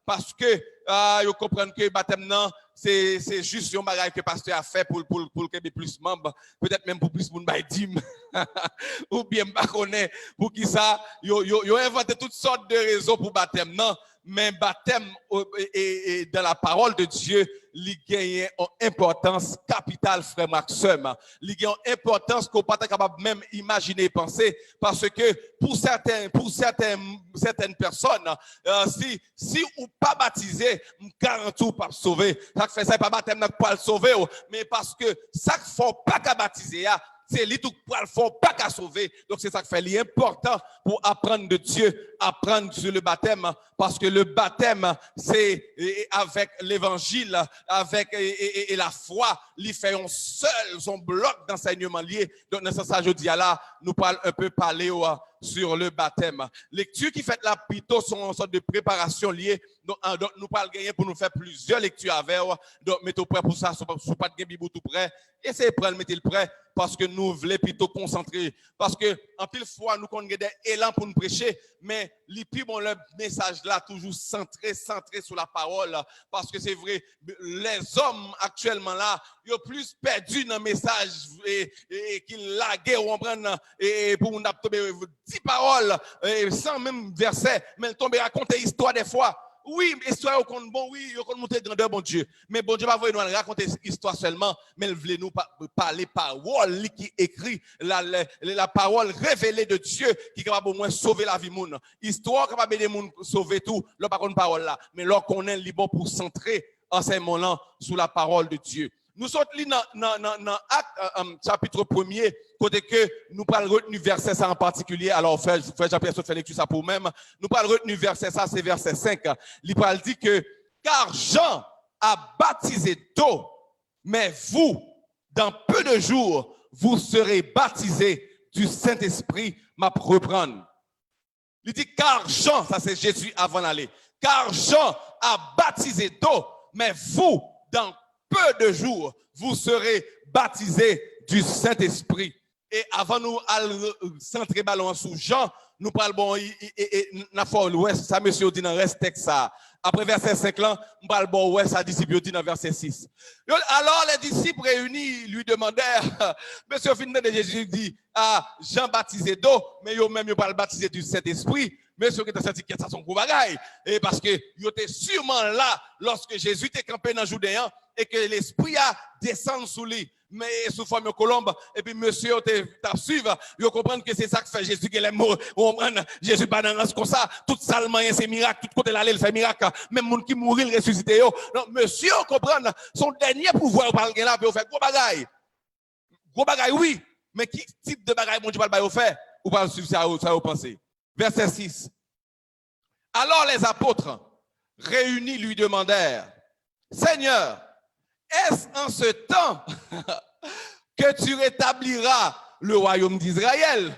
parce que ils comprennent que le baptême non c'est juste un bagage que le pasteur a fait pour qu'il y ait plus de membres, peut-être même pour plus de monde dîme ou bien pas connaît pour qui ça ils ont inventé toutes sortes de raisons pour baptême non, mais baptême et dans la parole de Dieu il gagne une importance capitale, frère Maxime. Il gagne une importance qu'on pas capable même imaginer penser, parce que pour certaines personnes, si ou pas baptisé, garantit ou pas sauver. Ça fait ça pas baptême n'a pas le sauver, mais parce que ça faut pas qu'à baptiser c'est lui tout pour le faire pas qu'à sauver. Donc c'est ça qui fait l'important pour apprendre de Dieu, apprendre sur le baptême, parce que le baptême c'est avec l'évangile, avec et la foi, il fait un seul son bloc d'enseignement lié. Donc dans ce sens je dis là, nous parlons un peu parler sur le baptême. Lecture qui fait là plutôt sont une sorte de préparation liée. Donc nous parlons gagner pour nous faire plusieurs lectures avec. Donc mettez prêt pour ça, si pas de Bible tout prêt, essayez de prendre mettez le prêt parce que nous voulons plutôt concentrer, parce que en pile fois nous avons des élans pour nous prêcher, mais les plus bon le message là toujours centré sur la parole, parce que c'est vrai les hommes actuellement là ils ont plus perdu dans le message et qu'ils laguent ou en prennent et pour nous tomber 10 paroles sans même verset, mais tomber raconter histoire des fois. Oui, histoire au compte bon, oui, au compte monter grandeur bon Dieu. Mais bon Dieu va nous raconter histoire seulement, mais il voulait nous parler parole qui écrit la parole révélée de Dieu qui est capable au moins sauver la vie moun. Histoire capable aider moun sauver tout, le par contre parole là, mais là qu'on est bon pour centrer enseignement là sous la parole de Dieu. Nous sommes dans Acte chapitre 1er, côté que nous parlons retenu verset ça en particulier. Alors, frère Jean-Pierre, fait lecture ça pour même. Nous parlons retenu verset ça, c'est verset 5. Il parle dit que, car Jean a baptisé d'eau, mais vous, dans peu de jours, vous serez baptisés du Saint-Esprit, m'a reprendre. Il dit, car Jean, ça c'est Jésus avant d'aller, car Jean a baptisé d'eau, mais vous, dans peu de jours, vous serez baptisés du Saint-Esprit. Et avant nous centrer ballon sous Jean, nous parlons bon ça monsieur dit dans reste texte ça. Après verset 5 là, nous parlons bon ouais ça disciple dit dans verset 6. Alors les disciples réunis lui demandèrent monsieur fin de Jésus dit Jean baptisé d'eau mais yo même yo pas baptisé du Saint-Esprit. Monsieur qui t'a senti que ça son gros bagaille et parce que yo était sûrement là lorsque Jésus était campé dans Judéen et que l'esprit a descendu sous lui mais sous forme de colombe et puis monsieur t'a suivre yo comprendre que c'est ça que fait Jésus qui est mort comprendre Jésus pas dans comme ça tout salement c'est miracle tout côté l'aller il fait miracle même monde qui mourir il ressuscité yo non monsieur comprendre son dernier pouvoir par là puis faire gros bagaille oui mais qui type de bagaille mon Dieu pas le faire ou pas suivre ça vous pensez verset 6 alors les apôtres réunis lui demandèrent Seigneur, est-ce en ce temps que tu rétabliras le royaume d'Israël?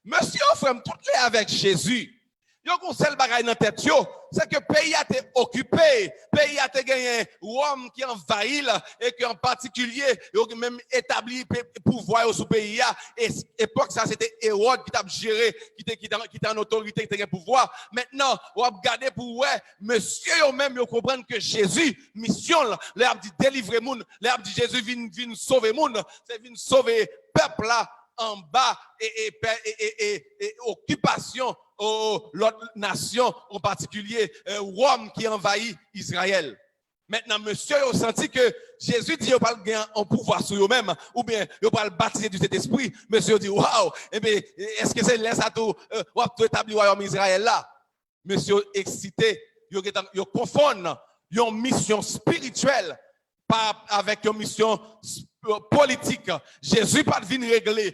Monsieur, frère, tout est avec Jésus. Yo kon seul bagay dans tête yo, c'est que pays a été occupé, pays a été gagné Rome qui envahit et qui en particulier yo même établi pouvoir sous pays a et époque ça c'était Hérode qui t'a géré qui était en autorité qui était pouvoir. Maintenant, on regarder pour ouais, monsieur yo même yo comprendre que Jésus mission là, a dit délivrer moun, là a dit Jésus vient sauver moun, c'est vient sauver peuple là en bas et occupation l'autre nation, en particulier Rome qui envahit Israël. Maintenant, monsieur, vous senti que Jésus dit qu'il pas un pouvoir sur eux-mêmes, ou bien il pas le baptiser du Saint-Esprit. Monsieur dit, waouh, eh bien, est-ce que c'est là ça tout établir le royaume Israël là? Monsieur excité, il confond une mission spirituelle avec une mission politique. Jésus pas venu régler,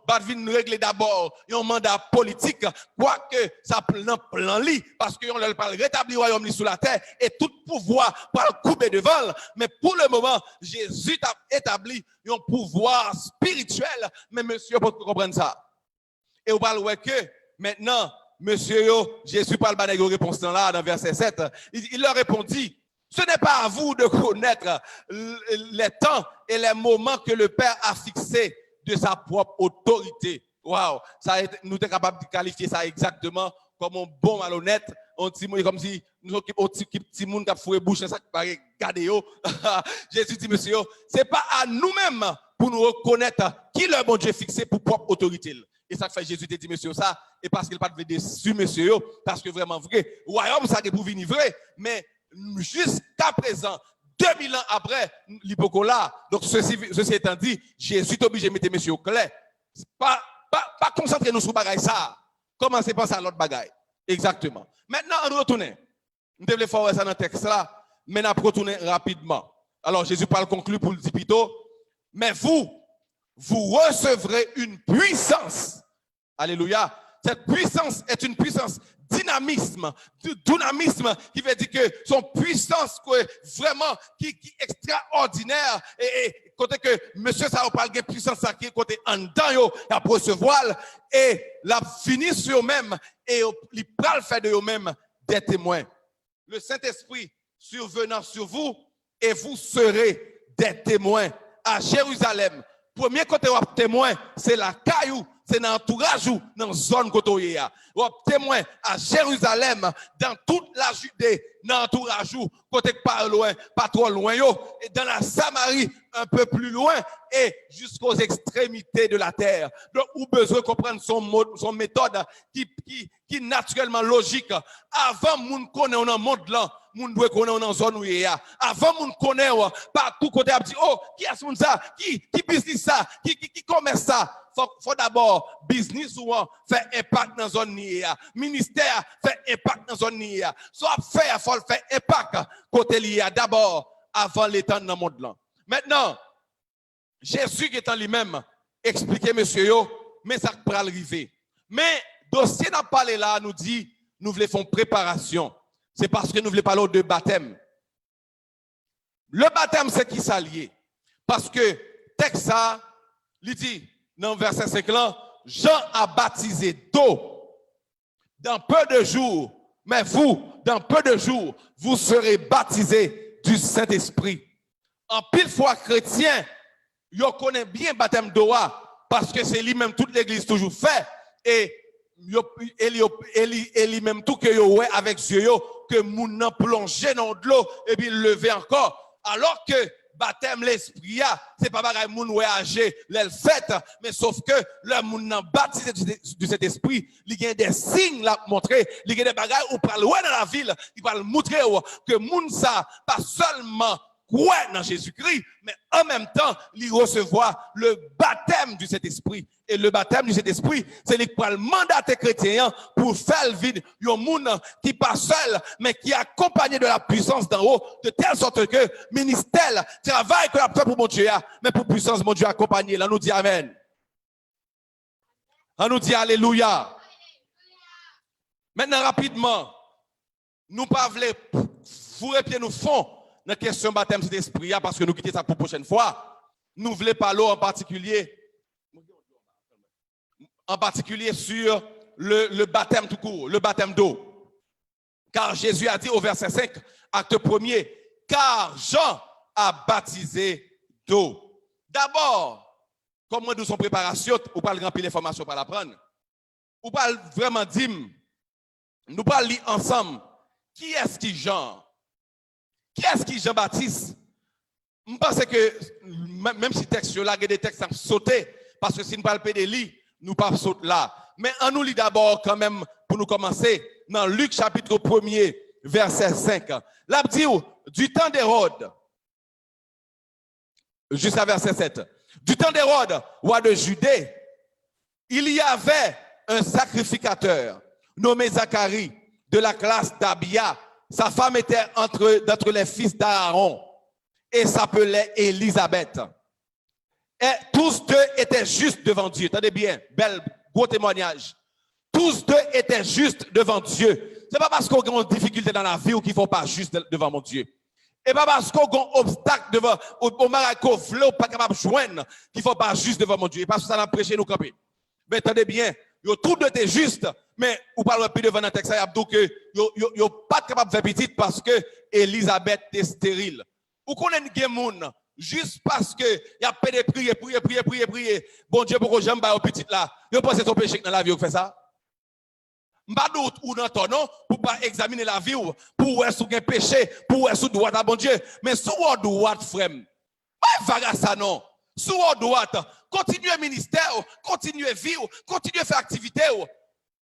pas venu régler d'abord un mandat politique, quoique ça plan li parce que on parle rétablir le royaume sous la terre et tout pouvoir par couper devant, mais pour le moment Jésus a établi un pouvoir spirituel, mais monsieur pour comprendre ça. Et on parle que maintenant monsieur Jésus parle pas de réponse là dans verset 7, il leur répondit ce n'est pas à vous de connaître les temps et les moments que le Père a fixés de sa propre autorité. Waouh, ça nous sommes capables de qualifier ça exactement comme un bon malhonnête on petit comme si nous occupons petit monde qui a foué bouche ça paraît garder yo. Jésus dit monsieur, c'est pas à nous-mêmes pour nous reconnaître qui le bon Dieu fixé pour propre autorité. Et ça fait Jésus te dit monsieur ça et parce qu'il pas de dessus monsieur parce que vraiment vrai royaume ça pour venir vrai mais jusqu'à présent 2000 ans après l'hypocola donc ceci étant dit Jésus est obligé de mettre monsieur au clair pas concentrer nous sur bagaille ça commencer à penser à l'autre bagaille exactement maintenant on retourne nous devons faire ça dans le texte là mais on retourne rapidement alors Jésus parle conclut pour le dire plutôt mais vous recevrez une puissance. Alléluia. Cette puissance est une puissance dynamisme qui veut dire que son puissance vraiment qui est extraordinaire et côté que monsieur ça parle de puissance qui est côté en dedans yo à recevoir et la finit sur eux-mêmes et il parle faire de eux-mêmes des témoins. Le Saint-Esprit survenant sur vous et vous serez des témoins à Jérusalem. Premier côté où témoin, c'est la caillou, c'est dans l'entourage ou dans la zone côté où témoin à Jérusalem, dans toute la Judée, dans l'entourage ou côté pas loin, pas trop loin, et dans la Samarie, un peu plus loin, et jusqu'aux extrémités de la terre. Donc, vous besoin de comprendre son méthode qui naturellement logique. Avant, moun connaît on en monde là. Moun doit connaître dans zone où il y a avant moun connaît partout côté a dit oh qui est moun ça qui business ça qui commerce ça faut d'abord business ou faire impact dans zone ni ministère fait impact dans zone ni soit faire faut faire impact côté li d'abord avant l'étend dans monde là maintenant Jésus qui est en lui-même expliquer monsieur yo mais ça va arriver mais dossier n'a parlé là nous dit nous voulons faire préparation. C'est parce que nous voulons parler de baptême. Le baptême, c'est qui s'allie. Parce que, texte ça, il dit, dans le verset 5 là, Jean a baptisé d'eau. Dans peu de jours, mais vous, dans peu de jours, vous serez baptisés du Saint-Esprit. En pile fois chrétien, vous connaissez bien le baptême d'eau parce que c'est lui-même toute l'église toujours fait. Et lui-même tout que yo ouais avec yeux que moun nan plongé dans de l'eau et puis lever encore alors que baptême l'esprit c'est pas pareil moun ouais âgé l'elle fait mais sauf que le moun nan baptisé du cet esprit il y a des signes là montrer il y a des bagages ou pral ouais dans la ville il va montrer que moun ça pas seulement croire dans Jésus-Christ, mais en même temps, il recevoir le baptême du Saint-Esprit. Et le baptême du Saint-Esprit, c'est lui qui le mandat chrétien pour faire vivre un monde qui pas seul, mais qui est accompagné de la puissance d'en haut, de telle sorte que ministère, travail que a fait pour mon Dieu, mais pour puissance, mon Dieu accompagné. Là, nous dit Amen. On nous dit Alléluia. Maintenant, rapidement, nous ne voulons pas fourrer pied nous fond dans la question de baptême de l'esprit, parce que nous quittons ça pour la prochaine fois. Nous voulons parler en particulier sur le baptême tout court, le baptême d'eau. Car Jésus a dit au verset 5, acte 1er, car Jean a baptisé d'eau. D'abord, comme nous sommes préparation, ou pas remplir l'information pour l'apprendre, ou pas vraiment dire, nous pas lire ensemble, qui est-ce qui Jean? Qui est-ce qui Jean-Baptiste? Je pense que même si texte là, il y a des textes à sauter, parce que si nous ne parlons pas de lui, nous ne pas sauter là. Mais on nous lit d'abord quand même, pour nous commencer, dans Luc chapitre 1er, verset 5. Là, dit du temps d'Hérode, jusqu'à verset 7. Du temps d'Hérode, roi de Judée, il y avait un sacrificateur nommé Zacharie, de la classe d'Abia. Sa femme était d'entre les fils d'Aaron et s'appelait Élisabeth. Et tous deux étaient justes devant Dieu. Attendez bien, gros témoignage. Tous deux étaient justes devant Dieu. Ce n'est pas parce qu'on a une difficulté dans la vie ou qu'il ne faut pas juste devant mon Dieu. Et pas parce qu'on a un obstacle devant, au maraco, ou pas capable de joindre, qu'il ne faut pas juste devant mon Dieu. Et parce que ça l'a prêché nous camper. Mais attendez bien, yo tous deux étaient justes, mais ou parle plus devant un texte, il y a que yo pas capable de faire petit parce que Élisabeth est stérile. Ou qu'on a une moun juste parce que y a pas de prier. Bon Dieu pour que j'aime ba au petit là. Yo pense son péché dans la vie on fait ça. Pas d'autre ou dans ton nom pour pas examiner la vie ou pour est-ce qu'il y a péché, pour est-ce droit à bon Dieu. Mais sous droite, frère, pas vaga ça non. Sous droite, continuez ministère, continuez vivre, continuez faire activité.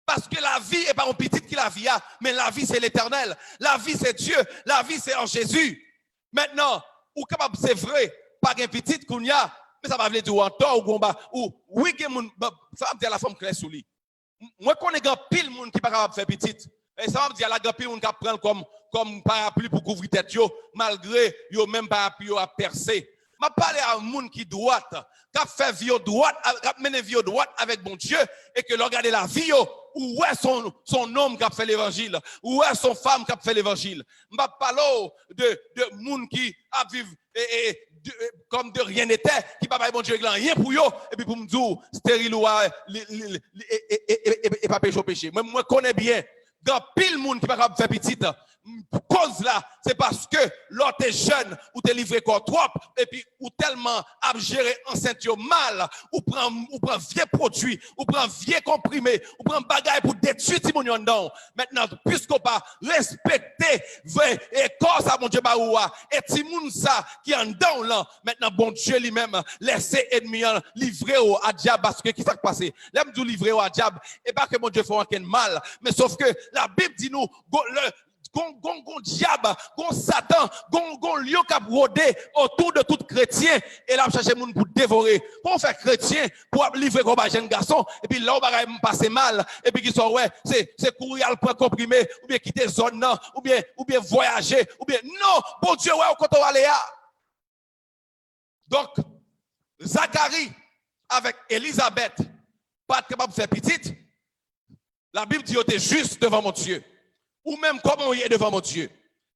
Parce que la vie n'est pas un petit qui la vie a, mais la vie c'est l'éternel. La vie c'est Dieu, la vie c'est en Jésus. Maintenant, ou capable c'est vrai, pas un petit qu'on y a, mais ça va venir dire en tort ou gomba ou oui que ça va me dire la femme claire sous lui. Moi connais grand pile monde qui pas capable faire petite. Et ça va me dire la grand pile monde qui prend comme parapluie pour couvrir tête yo malgré yo même parapluie yo a percé. M'a parlé à un monde qui droite, qui fait vie droite, qui mène vie droite avec bon Dieu et que regarder la vie où est son homme qui a fait l'évangile, où est son femme qui a fait l'évangile. M'a parlé de monde qui a vécu comme de rien n'était, qui pas bon Dieu rien pour eux et puis pour me dire stérile ou et pas péché. Moi connais bien dans pile monde qui pas capable faire petite. Cause là, c'est parce que l'autre est jeune ou t'es livré quoi trop et puis ou tellement à gérer enceinte mal ou prend vieux produit ou prend vieux comprimé ou prend bagaille pour détruire ti moun yon dedans. Maintenant puisqu'on pas respecter vrai et corps ça mon Dieu baoua et ti moun ça qui en dedans là maintenant bon Dieu lui-même laisser ennemi livrer au à diable parce que qui s'est passé l'aime du livrer au à diable et pas que mon Dieu fait aucun mal mais sauf que la Bible dit nous gon diable, gon Satan, gon lion qui a brodé autour de tout chrétien et là chercher moun pour dévorer. Pour faire chrétien pour livrer comme un jeune garçon et puis là on va passer mal et puis qui sont ouais, c'est courir le point comprimé ou bien quitter zone non ou bien voyager ou bien non, bon Dieu ouais quand on va aller là. Donc Zacharie avec Élisabeth pas capable de faire petite. La Bible dit était juste devant mon Dieu. Ou même comment il est devant mon Dieu.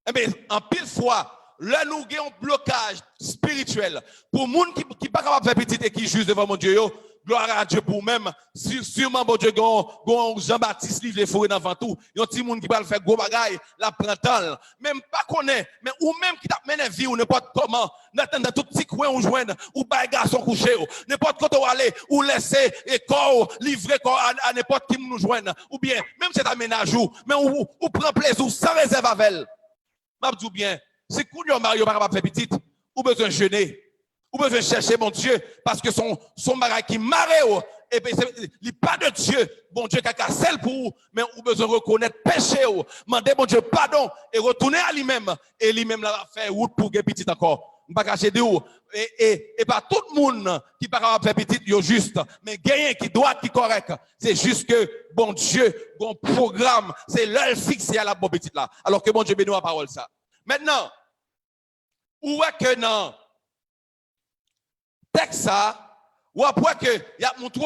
Eh bien, en pile fois, là nous avons un blocage spirituel. Pour les gens qui ne sont pas capables de faire petit et qui juste devant mon Dieu, gloire à Dieu pour même. Sûrement, mon Dieu, Jean-Baptiste livre les forêts dans tout. Il y a des gens qui peuvent faire gros bagaille, la printemps. Même pas connaît, mais ou même qui t'a mené vie ou n'importe comment, dans tout petit coin où joindre, ou pas garçon couché, n'importe quand on aller, ou laisser et corps, livrer corps à n'importe qui nous joindre. Ou bien, même si c'est aménage mais ou prend plaisir sans réserve avec elle. M'a dit bien, si Kounio Mario pas capable de faire petite, ou besoin de jeûner. Ou besoin de chercher mon Dieu parce que son bagage qui marre et puis il n'est pas de Dieu. Bon Dieu qui a cassé pour vous, mais ou besoin de reconnaître péché. Mandez mon Dieu pardon et retourner à lui-même. Et lui-même l'a fait route pour gagner petit encore. Je ne vais pas cacher de vous. Et pas tout le monde qui pas capable de faire petit, il juste. Mais gagner qui doit, qui correct. C'est juste que bon Dieu, bon programme, c'est l'heure fixée à la bonne petite là. Alors que bon Dieu bénit la parole ça. Maintenant, où est que non? Texte ça, ou après que y a montré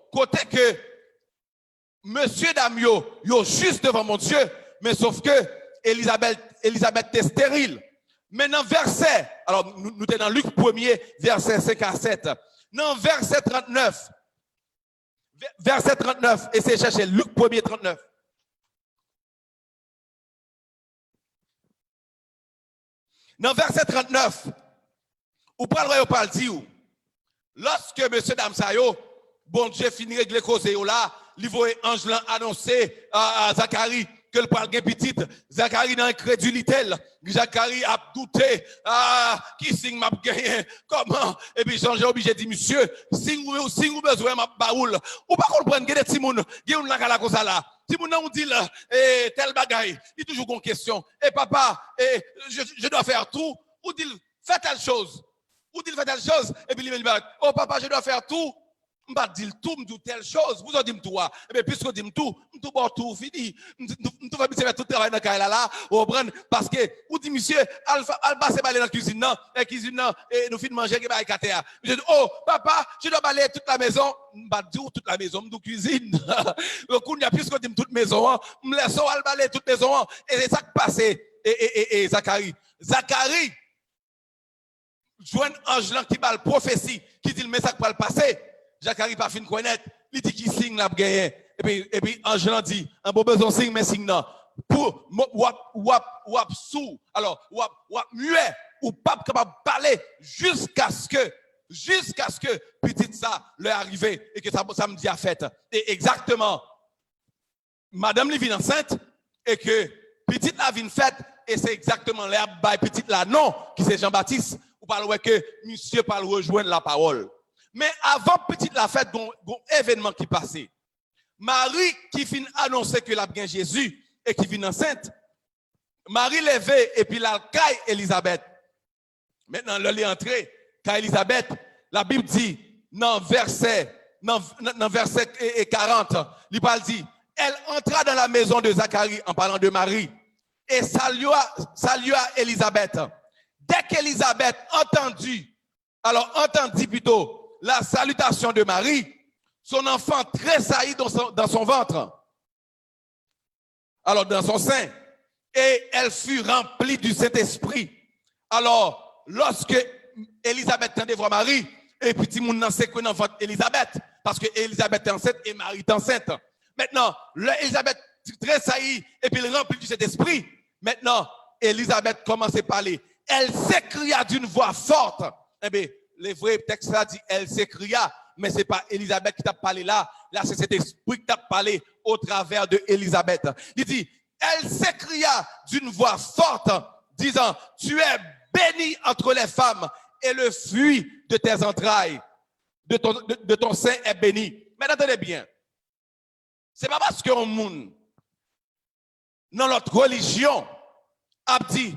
côté que monsieur Damio, yo juste devant mon Dieu, mais sauf que Elisabeth est stérile. Maintenant verset, alors nous sommes dans Luc 1er, verset 5 à 7. Non, verset 39. Verset 39, et c'est chercher Luc 1er 39. Dans verset 39, ou parle dire lorsque monsieur Damsayo, bon Dieu finit régler cause là, il voit ange annoncer à Zacharie que le parle petite. Zacharie dans incrédulité, Zacharie a douté, qui signe m'a gagné, comment? Et puis j'ai obligé de dire, monsieur, si vous besoin m'a baoul, ou pas comprendre que des timoun, qui ont la comme ça là. Timoun on dit tel bagaille, il toujours une question. Et papa, je dois faire tout, ou dit fais telle chose. Ou dit fait telle chose, et puis il me dit, oh papa, je dois faire tout. Je ne vais pas dire tout, je dis telle chose. Vous avez dit tout. Et bien, puisque je dis tout, je vais tout fini. Je vais faire tout le travail dans le là, parce que, vous dites, monsieur, al passe balai dans la cuisine, non, et cuisine, non, et nous finissons manger, et bah, je dis, oh papa, je dois balayer toute la maison. Je ne vais pas dire toute la maison, je cuisine. Donc, il y a plus que toute maison, je me laisse al balayer toute maison, et c'est ça qui passe. Et Zacharie. Zacharie, joint un ange qui parle prophétie, qui dit le message pour le passer. Zacharie pas fin connaître, il dit qui signe la gagné. Et puis ange dit, un bon besoin signe mais signe non. Pour wap sous, alors wap muet ou pas capable de parler jusqu'à ce que petite ça leur arrive et que ça me dit à fête. Et exactement madame lui vient enceinte et que petite la vient faite et c'est exactement l'herbe by petite la non qui c'est Jean-Baptiste ou parle que monsieur parle rejoindre la parole. Mais avant petite la fête gon événement qui passait. Marie qui fin annoncer que la bien Jésus et qui vient enceinte. Marie levée et puis la caille Élisabeth. Maintenant elle est entrée quand Élisabeth, la Bible dit dans verset 40, il parle dit elle entra dans la maison de Zacharie en parlant de Marie et salua Élisabeth. Dès qu'Élisabeth entendit plutôt la salutation de Marie, son enfant tressaillit dans son ventre, alors dans son sein, et elle fut remplie du Saint-Esprit. Alors, lorsque Élisabeth tendait voir Marie, et puis tout le monde sait que dans ventre Élisabeth, parce que Élisabeth est enceinte et Marie est enceinte. Maintenant, Élisabeth tressaillit et puis elle remplit du Saint-Esprit. Maintenant, Élisabeth commence à parler. Elle s'écria d'une voix forte. Eh bien, les vrais textes là dit elle s'écria, mais ce n'est pas Élisabeth qui t'a parlé là. Là, c'est cet esprit qui t'a parlé au travers de Élisabeth. Il dit, elle s'écria d'une voix forte, disant, tu es bénie entre les femmes et le fruit de tes entrailles, de ton sein est béni. Mais attendez bien, ce n'est pas parce qu'un monde, dans notre religion, a dit,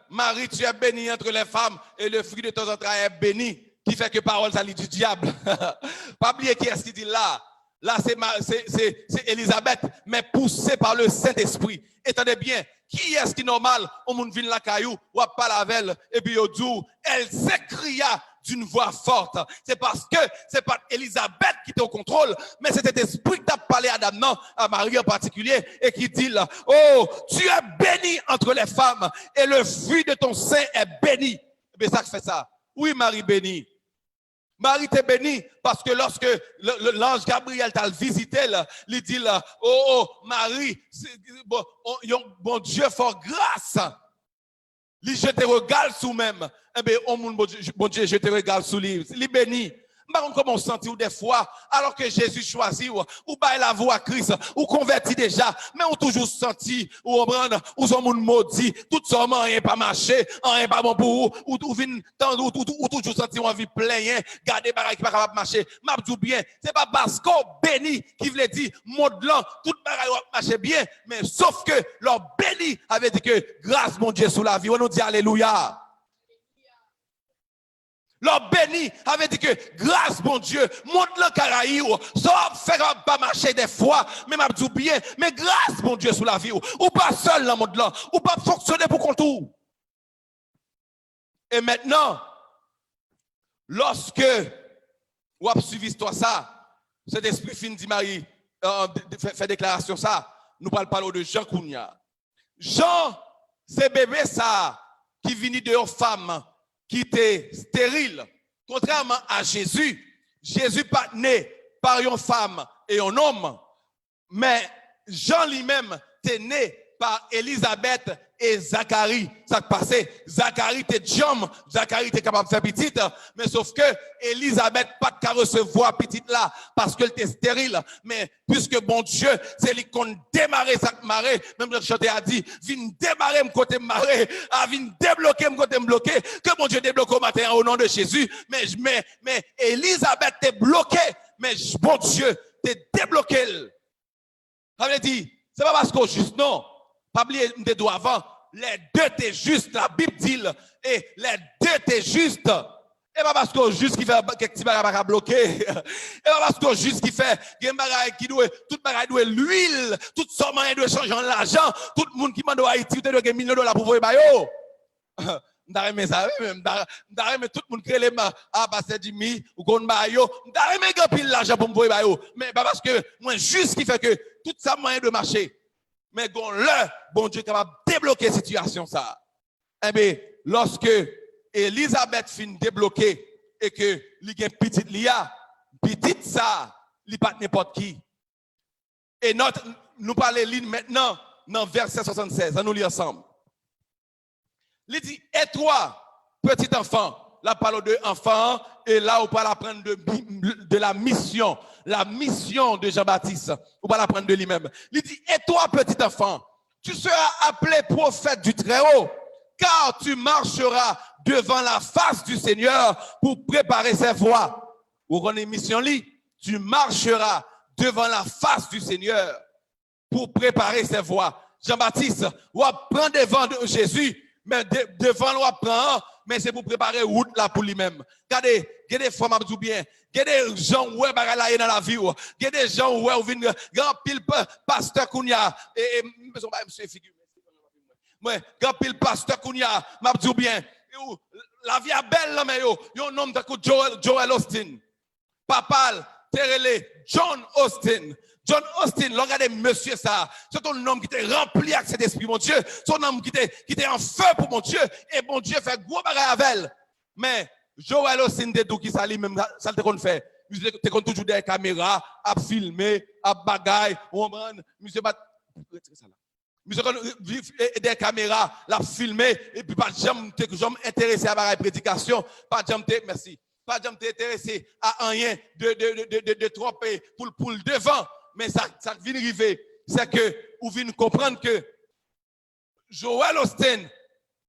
Marie, tu es bénie entre les femmes et le fruit de tes entrailles est béni, qui fait que parole ça lit du diable. Pas oublier qui est-ce qui dit là. Là, c'est Élisabeth, mais poussée par le Saint-Esprit. Attendez bien, qui est-ce qui est normal? On monde vient la caillou, ou à pas la velle, et puis au dit, elle s'écria d'une voix forte. C'est parce que c'est pas Élisabeth qui était au contrôle, mais c'est cet esprit qui a parlé à Adam, non, à Marie en particulier, et qui dit là, oh, tu es bénie entre les femmes, et le fruit de ton sein est béni. Mais ça fait ça. Oui, Marie bénie. Marie t'est bénie parce que lorsque l'ange Gabriel t'a visité, il dit là, oh Marie, bon Dieu fort grâce. Je te regarde sous même. Eh bien, bon Dieu, je te regarde sous lui. Il est béni. Comment on sentit des fois, alors que Jésus choisit, ou baille la voix à Christ, ou converti déjà, mais on toujours senti, ou on prend, ou son monde maudit, tout ça, rien pas marché, rien pas bon pour vous, ou toujours senti envie plein, garder bagaille qui pas capable marcher. M'a dit bien, c'est pas parce qu'on béni qui voulait dire, monde là, tout bagaille marcher bien, mais sauf que leur béni avait dit que grâce mon Dieu sous la vie, on nous dit alléluia. Leur béni avait dit que grâce, bon Dieu, monte le Caraïbe, ça fait pas marcher des fois, mais m'a dit bien, mais grâce, bon Dieu, sous la vie, ou pas seul dans le monde là, ou pas fonctionner pour qu'on tout. Et maintenant, lorsque vous avez suivi toi ça, cet esprit fin dit Marie, fait déclaration ça, nous parlons de Jean Kounia. Jean, c'est bébé ça, qui vient de une femme qui était stérile. Contrairement à Jésus, Jésus pas né par une femme et un homme, mais Jean lui-même était né par Élisabeth et Zacharie. Ça qui passait, Zacharie était Diom, Zacharie était capable de faire petite, mais sauf que Élisabeth pas qu'à recevoir petite là parce qu'elle était stérile. Mais puisque bon Dieu, c'est lui qu'on démarrer sa marée, même le chanteur a dit, viens démarrer mon côté marée, viens débloquer mon côté bloqué, que bon Dieu débloque au matin au nom de Jésus. Mais Élisabeth est bloquée, mais bon Dieu t'es débloqué. Ça veut dire, c'est pas parce qu'on juste non. Pas oublier des doigts avant, les deux étaient justes, la Bible dit, et les deux étaient justes. Et pas parce que juste qui fait quelque petit bagage à bloquer. Et pas parce que juste qui fait qui doit tout bagage doit l'huile, tout ça doit changer en l'argent, tout le monde qui m'a doit Haïti doit gagner $1 000 pour voir bayo. M'darreme ça m'darreme tout le monde crée les passer Jimmy ou gon bayo, m'darreme gapil l'argent pour me voir bayo. Mais pas parce que moi juste qui fait que tout ça moyen de marcher. Mais quand le bon Dieu est capable de débloquer la situation, ça. Eh bien, lorsque Élisabeth finit débloquer et que il y a petite lia, petite ça, il pas n'importe qui. Et nous parlons maintenant dans verset 76, nous lisons ensemble. Il dit, et toi, petit enfant, la parole de enfant, et là on parle apprendre de la mission, la mission de Jean-Baptiste. On va l'apprendre de lui-même. Il dit, et toi, petit enfant, tu seras appelé prophète du Très-Haut, car tu marcheras devant la face du Seigneur pour préparer ses voies. Vous connaissez mission li? Tu marcheras devant la face du Seigneur pour préparer ses voies. Jean-Baptiste, on va prendre devant de Jésus, mais devant on va prendre, mais c'est pour préparer route là pour lui-même. Regardez, il y a des fois, je dis bien, il y a des gens où ils sont dans la vie, il y a des gens où ils viennent, grand pile pasteur Kounia, et monsieur figure. Moi, grand pile pasteur Kounia, je dis bien, la vie est belle là, mais il y a un homme de Joel Austin. Papa, Terele, John Austin. John Austin, regardez monsieur ça. C'est un homme qui était rempli avec cet esprit, mon Dieu. C'est un homme qui était en feu pour mon Dieu. Et mon Dieu fait gros bagage avec elle. Mais Joel Austin, de tout qui s'allie, même ça le qu'on fait. Monsieur te toujours des caméras, à filmer, à bagaille, monsieur bat. Monsieur des caméras, la filmer, et puis pas jamais intéressé à la prédication, pas jamais, merci. Pas jamais intéressé à rien de tromper pour le devant. Mais ça vient arriver, c'est que vous venez comprendre que Joel Austin,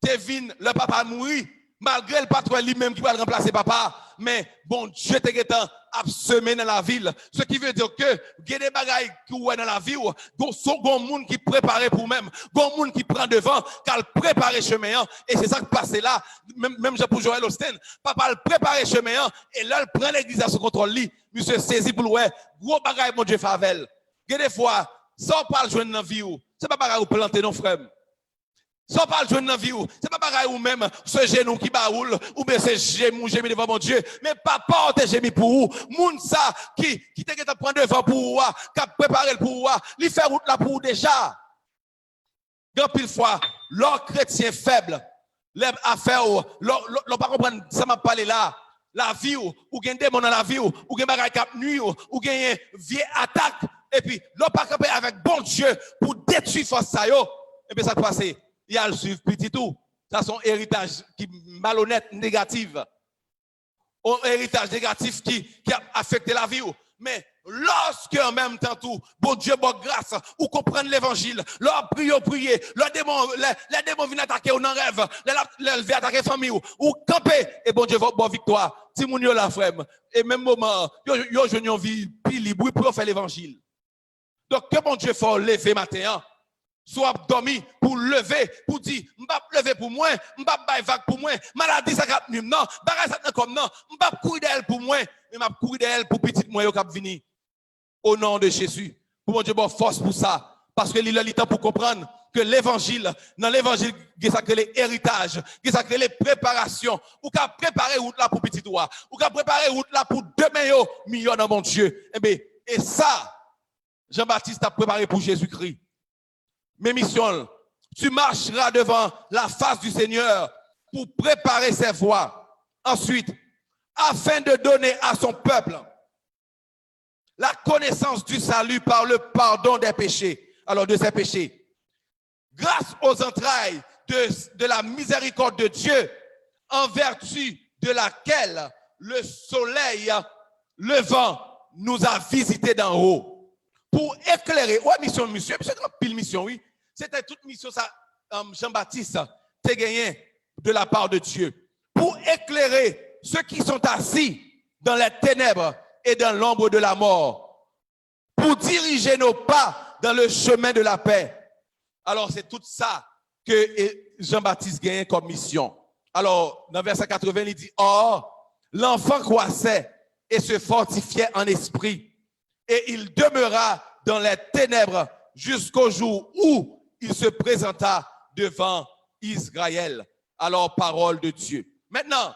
le papa mourir, malgré le patron lui-même qui va remplacer papa, mais bon Dieu a semé dans la ville. Ce qui veut dire que il y a des bagailles qui sont dans la ville, il y a des gens qui préparent pour même, il y a des gens qui prennent devant, qui préparent le chemin. Et c'est ça qui passe là, même pour Joel Austin, papa le prépare le chemin, et là, il prend l'église à son contrôle. Monsieur saisi pour le gros bagaille, mon Dieu, favel. Il y a des fois, sans pas le joindre dans la vie, c'est pas bagaille ou planter non frère. Sans pas le joindre dans la vie, c'est pas pareil ou même ce genou qui baoule, ou bien c'est genou devant mon Dieu, mais papa te gémi pour vous. Moun ça qui te prendre devant pour vous, qui a préparé pour vous, il fait route là pour vous déjà. Grand pile fois, leur chrétien faible, les affaires, leur pas comprendre ça m'a parlé là. La vie ou gagne des démons dans la vie ou gagne bagay cap nuit ou gagne vieille attaque et puis leur pas camper avec bon Dieu pour détruire force ça yo. Et puis ça passe. Il y a le suivre petit tout. Ça son héritage qui malhonnête, négatif. Un héritage négatif qui a affecté la vie. Mais lorsque en même temps tout, bon Dieu, bonne grâce, ou comprendre l'évangile, leur prier, les démons viennent attaquer ou en rêve, les lever attaquer famille ou camper, et bon Dieu, bonne victoire. Si mon yo la frère, et même moment, yo je n'ai vie plus libre pour faire l'évangile. Donc que bon Dieu faut lever matin. Soit dormi pour lever, pour dire, m'pas lever pour moi, m'pas bailler vague pour moi, maladie ça cap non, bagage ça comme non, m'pas courir d'elle pour moi, mais m'a courir d'elle pour petite moi yo cap venir. Au nom de Jésus. Pour mon Dieu bon force pour ça parce que il a le temps pour comprendre que l'évangile, dans l'évangile, il y a ça que les héritages, il y a ça que les préparations, ou qu'a préparer route là pour petit toi, ou qu'a préparer route là pour demain yo, millions dans mon Dieu. Et ça Jean-Baptiste a préparé pour Jésus-Christ. Mes missions, tu marcheras devant la face du Seigneur pour préparer ses voies. Ensuite, afin de donner à son peuple la connaissance du salut par le pardon des péchés. Alors, de ses péchés. Grâce aux entrailles de la miséricorde de Dieu, en vertu de laquelle le soleil levant nous a visités d'en haut. Pour éclairer, ouais, mission, monsieur, c'est une pile mission, oui. C'était toute mission, ça, Jean-Baptiste, t'es gagné de la part de Dieu. Pour éclairer ceux qui sont assis dans les ténèbres et dans l'ombre de la mort. Pour diriger nos pas dans le chemin de la paix. Alors, c'est tout ça que Jean-Baptiste gagne comme mission. Alors, dans verset 80, il dit, or, l'enfant croissait et se fortifiait en esprit. Et il demeura dans les ténèbres jusqu'au jour où il se présenta devant Israël. Alors, parole de Dieu. Maintenant,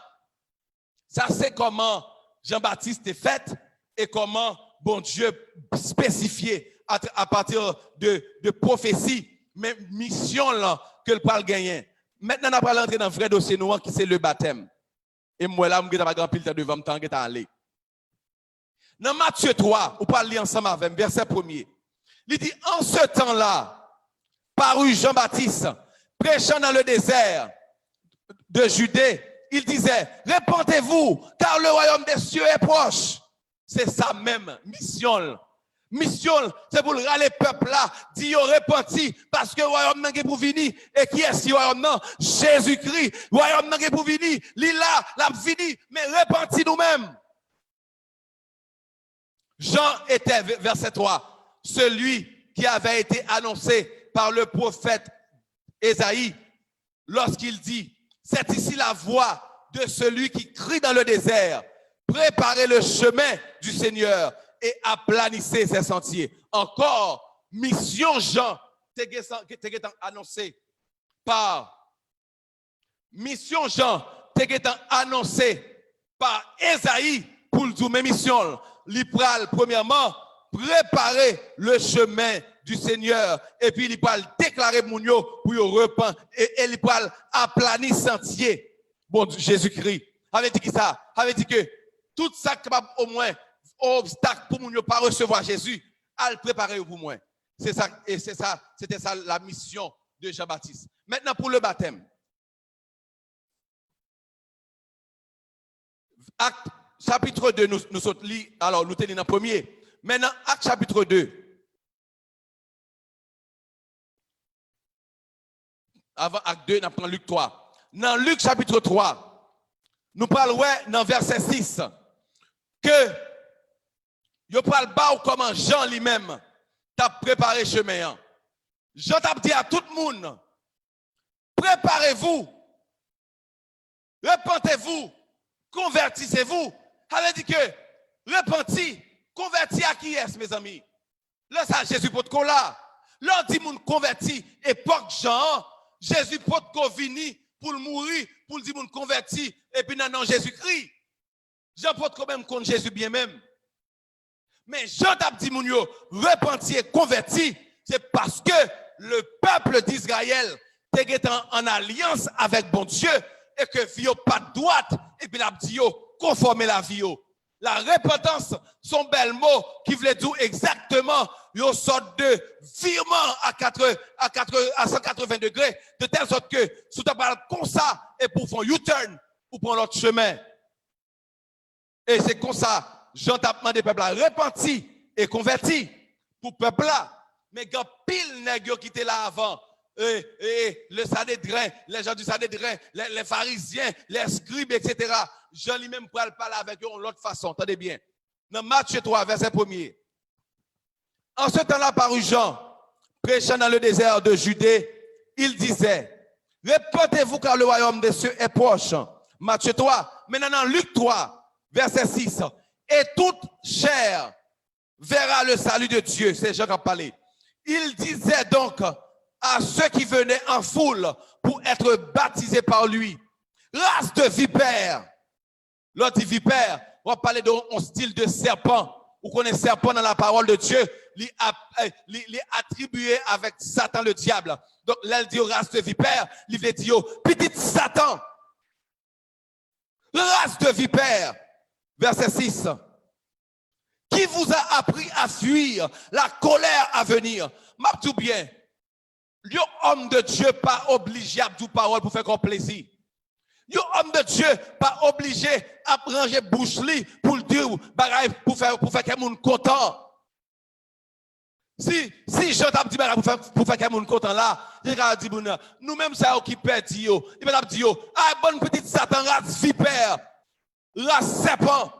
ça c'est comment Jean-Baptiste est fait et comment bon Dieu spécifié à partir de prophéties, mais mission là que le parle gagner. Maintenant, on va entrer dans un vrai dossier noir qui c'est le baptême. Et moi là, je vais pas grand pile devant me temps que aller. Dans Matthieu 3, on parle ensemble avec verset 1er. Il dit, en ce temps-là, parut Jean-Baptiste, prêchant dans le désert de Judée, il disait, répentez-vous, car le royaume des cieux est proche. c'est ça même, mission. Mission, c'est pour râler peuple là, dire repenti, parce que le royaume n'a pour venir. Et qui est ce royaume là? Jésus-Christ. Le royaume n'a pour venir. Il là, l'a fini, mais repenti nous-mêmes. Jean était, verset 3, celui qui avait été annoncé par le prophète Ésaïe lorsqu'il dit, c'est ici la voix de celui qui crie dans le désert, préparez le chemin du Seigneur et aplanissez ses sentiers. Encore, mission Jean, t'es annoncé par mission Jean, t'es annoncé par Ésaïe pour le dire mission. L'Ipral, premièrement, préparer le chemin du Seigneur et puis l'Ipral déclarer Mounio pour y repentir et l'Ipral aplanir sentier. Bon, Jésus-Christ avait dit qui ça? Avait dit que tout ça capable au moins obstacle pour ne pas recevoir Jésus, à le préparer pour moi. C'est ça, et c'est ça, c'était ça la mission de Jean-Baptiste. Maintenant pour le baptême. Acte chapitre 2, nous sommes li, alors nous tenons dans le premier. Maintenant, acte chapitre 2. Avant acte 2, nous apprenons Luc 3. Dans Luc chapitre 3, nous parlons dans verset 6 que yo parle pas comment Jean lui-même t'a préparé chemin. Jean t'a dit à tout le monde, préparez-vous, repentez-vous, convertissez-vous. Elle dit que repenti, converti à qui est, mes amis? Là, ça, Jésus peut te là. Là, dit moun converti, époque Jean, Jésus peut te venir pour mourir, pour dire moun converti, et puis non, Jésus-Christ. Jean peut quand même contre Jésus bien même. Mais Jean t'a dit moun yo, repenti et converti, c'est parce que le peuple d'Israël était en alliance avec bon Dieu et que vio pas de droite et puis l'a dit yo conformer la vie. La repentance, son bel mot qui voulait dire exactement une sorte de virement à 180 degrés, de telle sorte que si tu parles comme ça et pour faire U-turn, pour prendre l'autre chemin. Et c'est comme ça. Jean t'a demandé peuple là repenti et converti pour peuple là. Mais quand pile nèg qui était là avant, le Sanhédrin, les gens du Sanhédrin, les pharisiens, les scribes, etc. Jean lui-même parle avec eux de l'autre façon. Attendez bien. Dans Matthieu 3, verset 1er. En ce temps-là, parut Jean, prêchant dans le désert de Judée, il disait, repentez-vous car le royaume des cieux est proche. Matthieu 3. Maintenant, dans Luc 3, verset 6. Et toute chair verra le salut de Dieu. C'est Jean qui a parlé. Il disait donc à ceux qui venaient en foule pour être baptisés par lui, race de vipères. L'autre dit vipère, on va parler d'un style de serpent. Vous connaissez serpent dans la parole de Dieu, il est attribué avec Satan le diable. Donc là, il dit race de vipères, il veut dire petit Satan. Race de vipères. Verset 6. Qui vous a appris à fuir la colère à venir? M'abdou bien. L'homme de Dieu pas obligé à dire parole pour faire comme plaisir. L'homme de Dieu pas obligé à ranger bouche li pour le dire pour faire quelqu'un content. Si je t'ai dit pour faire quelqu'un content là, il va dire nous-mêmes ça qui perd yo. Il va dire ah bonne petite Satan race vipère. La serpent,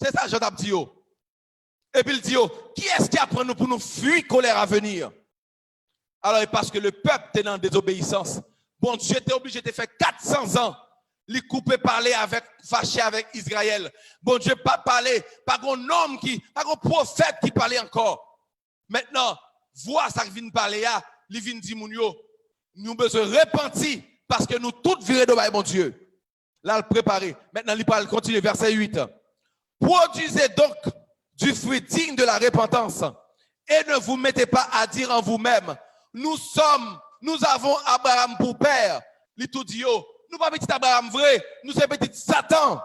c'est ça, je t'ai dit. Et puis il dit, qui est-ce qui apprend nous pour nous fuir colère à venir? Alors, parce que le peuple était dans désobéissance. Bon Dieu était obligé de faire 400 ans. Il couper parler avec, fâché avec Israël. Bon Dieu pas parler, pas un homme pas un prophète qui parlait encore. Maintenant, voir ça qui vient parler, il vient dire, nous besoin repentir parce que nous tous virés de bon Dieu. Là, le préparer. Maintenant, il parle, continue, verset 8. Produisez donc du fruit digne de la repentance et ne vous mettez pas à dire en vous-même, nous avons Abraham pour père. Il tout dit, nous pas petit Abraham vrai, nous sommes petit Satan.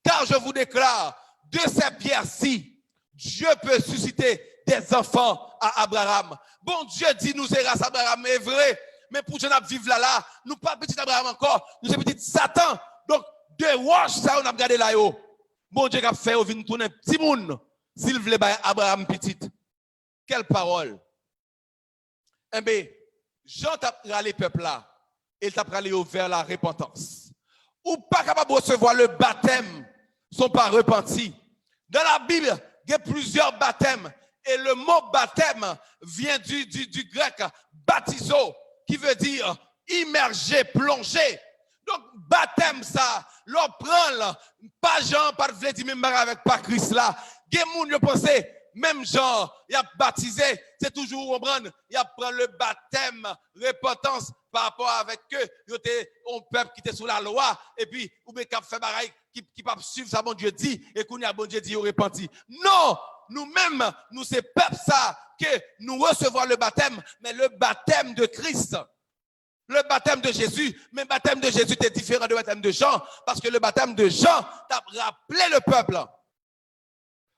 Car je vous déclare, de ces pierres-ci, Dieu peut susciter des enfants à Abraham. Bon Dieu dit, nous c'est race Abraham est vrai. Mais pour que nous vivons là, nous pas petit Abraham encore, nous sommes petit Satan. Donc, de roche, ça, on a regardé là-haut. bon Dieu qui a fait au vin tourner petit monde s'il voulait ba Abraham petit. Quelle parole. Eh bien, Jean t'a ralé peuple là, il t'a ralé vers la repentance. Ou pas capable de recevoir le baptême, sont pas repentis. Dans la Bible, il y a plusieurs baptêmes. Et le mot baptême vient du grec baptizo, qui veut dire immerger, plonger. Donc, baptême, ça, l'on prend, pas Jean, pas de dire même avec pas Christ là. Il y a des gens qui pensent, même Jean, il a baptisé, c'est toujours, on prend, il a pris le baptême, repentance par rapport avec eux. Il y a un peuple qui était sous la loi, et puis, ou bien qui a fait pareil, qui pas suivre ça, bon Dieu dit, et qu'on y a bon Dieu dit, il repenti. Non! Nous-mêmes, nous c'est peuple ça, que nous recevons le baptême, mais le baptême de Christ. Le baptême de Jésus, mais le baptême de Jésus est différent du baptême de Jean, parce que le baptême de Jean t'a rappelé le peuple.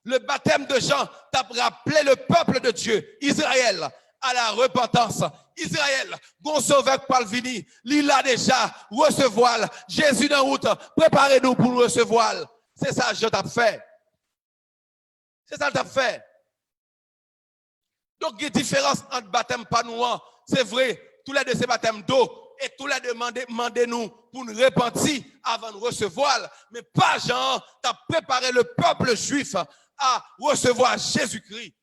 Le baptême de Jean t'a rappelé le peuple de Dieu, Israël, à la repentance. Israël, bon sauveur par le vini, il a déjà recevoir Jésus en route. Préparez-nous pour le recevoir. C'est ça que je t'ai fait. C'est ça que tu as fait. Donc, il y a une différence entre baptême pas nous. C'est vrai, tous les deux c'est baptême d'eau. Et tous les deux demandez-nous pour nous repentir avant de recevoir. Mais pas Jean, tu as préparé le peuple juif à recevoir Jésus-Christ.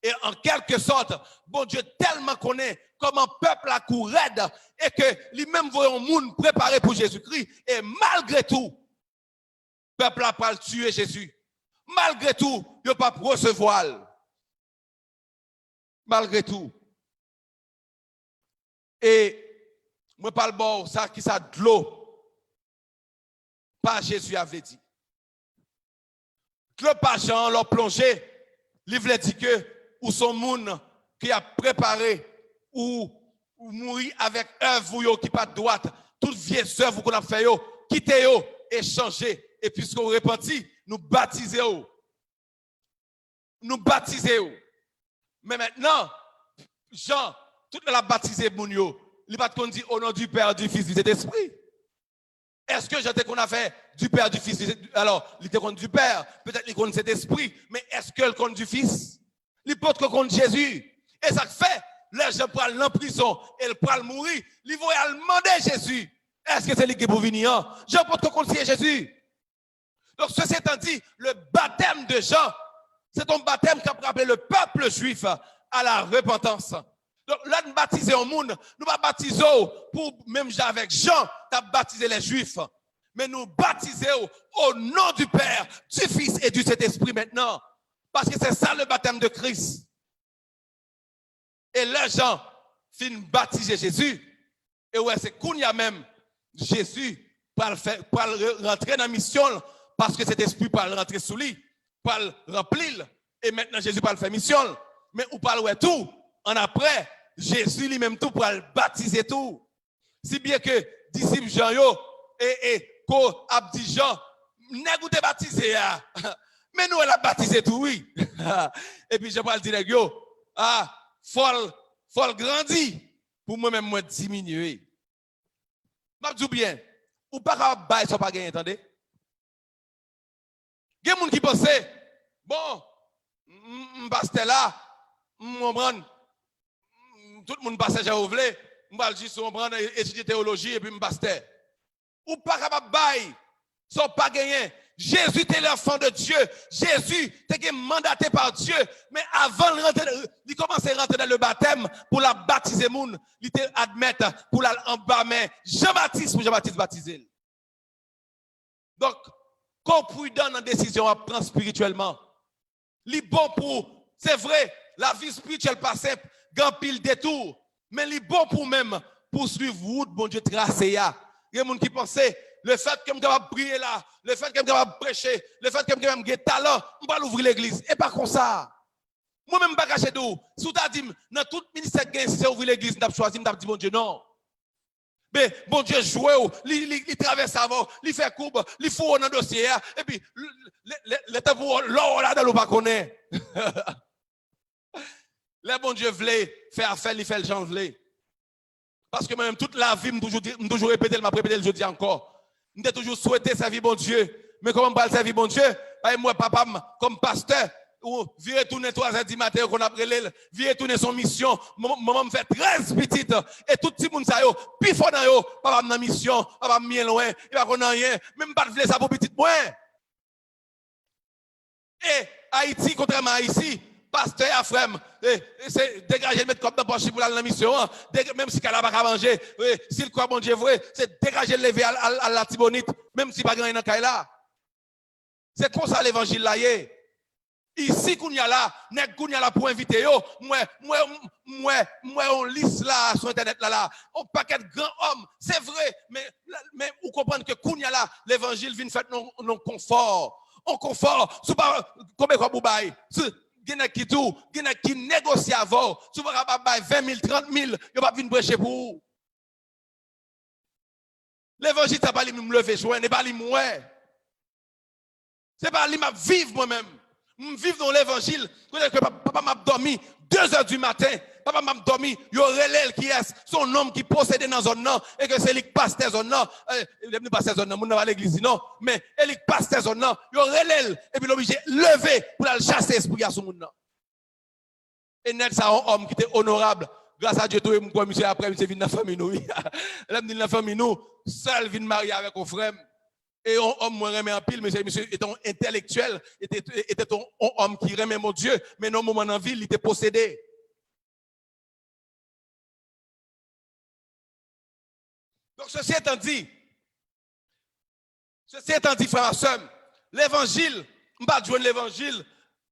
Et en quelque sorte, bon Dieu tellement connaît comment le peuple a couru et que lui-même voit un monde préparé pour Jésus-Christ. Et malgré tout, le peuple n'a pas tué Jésus. Malgré tout, il n'a pas recevoir. Malgré tout. Et moi, parle bon, ça qui ça de l'eau. Pas Jésus avait dit. Le pas Jean l'a plongé, il voulait dire que ou son monde qui a préparé ou mourir avec œuvre qui pas droite, toute vieille œuvre qu'on a fait, quittez et changez. Et puisqu'on repentit, nous baptisons. Nous baptisons. Mais maintenant, Jean, tout le monde a baptisé Mounio. Il va te dire au nom du Père, du Fils, du Saint-Esprit. Est-ce que j'étais qu'on a fait du Père, du Fils, alors, il était contre du Père, peut-être il compte cet esprit, mais est-ce que le compte du Fils? Il porte que contre Jésus. Et ça fait, là, je prends l'emprisonner et il prend mourir. Il va demander Jésus. Est-ce que c'est lui qui est pour venir? Je porte que contre Jésus. Donc, ceci étant dit, le baptême de Jean, c'est un baptême qui a rappelé le peuple juif à la repentance. Donc là, nous baptisons au monde, nous ne baptisons pas pour, même avec Jean, tu as baptisé les Juifs, mais nous baptisons au nom du Père, du Fils et du Saint-Esprit maintenant. Parce que c'est ça le baptême de Christ. Et les gens finissent baptiser Jésus. Et ouais, c'est qu'on y a même Jésus pour rentrer dans la mission, parce que cet esprit peut rentrer sous lui, pour le remplir. Et maintenant, Jésus peut le faire mission. Mais on parle ouais tout. En après, Jésus lui-même tout pour le baptiser tout. Si bien que disciples Jean et ko abdi Jean, n'a goûté baptisé. Mais nous, elle a baptisé tout, oui. Et puis je parle dire yo, faut grandir pour moi-même moi diminuer. Je dis bien, ou pas capable bailler ça pas gagner, entendez? Il y a des gens qui pensent, bon, m'paste là, tout le monde passe à Jéhovah, m'bal juste prendre étudier théologie et puis m'paste. Ou pas capable bailler, ça pas gagner. Jésus était l'enfant de Dieu. Jésus était mandaté par Dieu. Mais avant de rentrer, il commençait à rentrer dans le baptême pour la baptiser moun. Il était admettre pour la embarmer Jean-Baptiste pour Jean-Baptiste baptiser. Donc, qu'on prudent dans la décision à prendre spirituellement. Li bon pour, c'est vrai, la vie spirituelle pas simple, grand pile détour. Mais li bon pour même poursuivre route, bon Dieu tracé ya. Il y a des gens qui pensent, le fait que je suis capable de prier là, le fait que je suis capable de prêcher, le fait que je suis capable de talent, je vais ouvrir l'église. Et pas comme ça. Moi-même, je ne vais pas cacher d'où. Si tu as dit, dans tout ministère que c'est ouvrir l'église, je vais choisir, je vais dire, bon Dieu, non. Mais bon Dieu, joue, il traverse avant, il fait courbe, il fout dans le dossier. Et puis, le temps pour l'or là, dans le pas connaît. Le bon Dieu voulait faire affaire, il fait le genre voulait. Parce que même toute la vie, je toujours répété, je répété, je dis encore. Je toujours souhaité servir bon Dieu. Mais comment on servir bon Dieu? Moi, papa, comme pasteur, ou virer tourner 3h du matin, qu'on a prélé, virer tourner son mission, maman me fait 13 petites, et tout le monde ça yo, puis fort dans yo, papa dans mission, papa bien loin, il va qu'on rien, même pas de ça pour petit moins. Et Haïti, contrairement à ici, pasteur et frère, c'est dégager mettre comme dans poche pour aller dans la mission, même si elle n'a pas à manger, s'il croit bon Dieu vrai, c'est dégager le lever à la Tibonite, même si pas grand dans là. C'est comme ça l'évangile là y est. Ici qu'on y a là, nèg qu'on y a là pour inviter yo, moi on liste là sur internet là, on paquet de grands hommes, c'est vrai, mais vous comprenez que qu'on y a là, l'évangile vient faire non confort. On confort, sous pas combien quoi boubaye, gena qui tout, gena qui négocie avant, sous pas capable 20 000, 30 000, yo pas venir prêcher pour vous. L'évangile ça pas lui me lever joint, n'est pas lui moi. C'est pas lui m'a vivre moi-même. Je vivre dans l'évangile. Papa m'a dormi 2h du matin. Papa m'a dormi. Il y a relève qui est son homme qui possède dans zone non et que c'est lui qui passe dans zone non. Il n'est pas dans zone non, pas l'église non, mais il qui passe dans zone non. Il y a relève et puis l'obligé lever pour aller chasser l'esprit à son monde. Et net ça un homme qui était honorable. Grâce à Dieu tout le monde monsieur après monsieur vient dans la famille nous. L'aime dans la famille nous, seul vient marier avec un frère. Et un homme moi remet en pile, monsieur était un intellectuel, était un homme qui remet mon Dieu, mais non moment en ville, il était possédé. Donc ceci étant dit, frère et soeur, l'évangile, on va joindre l'évangile,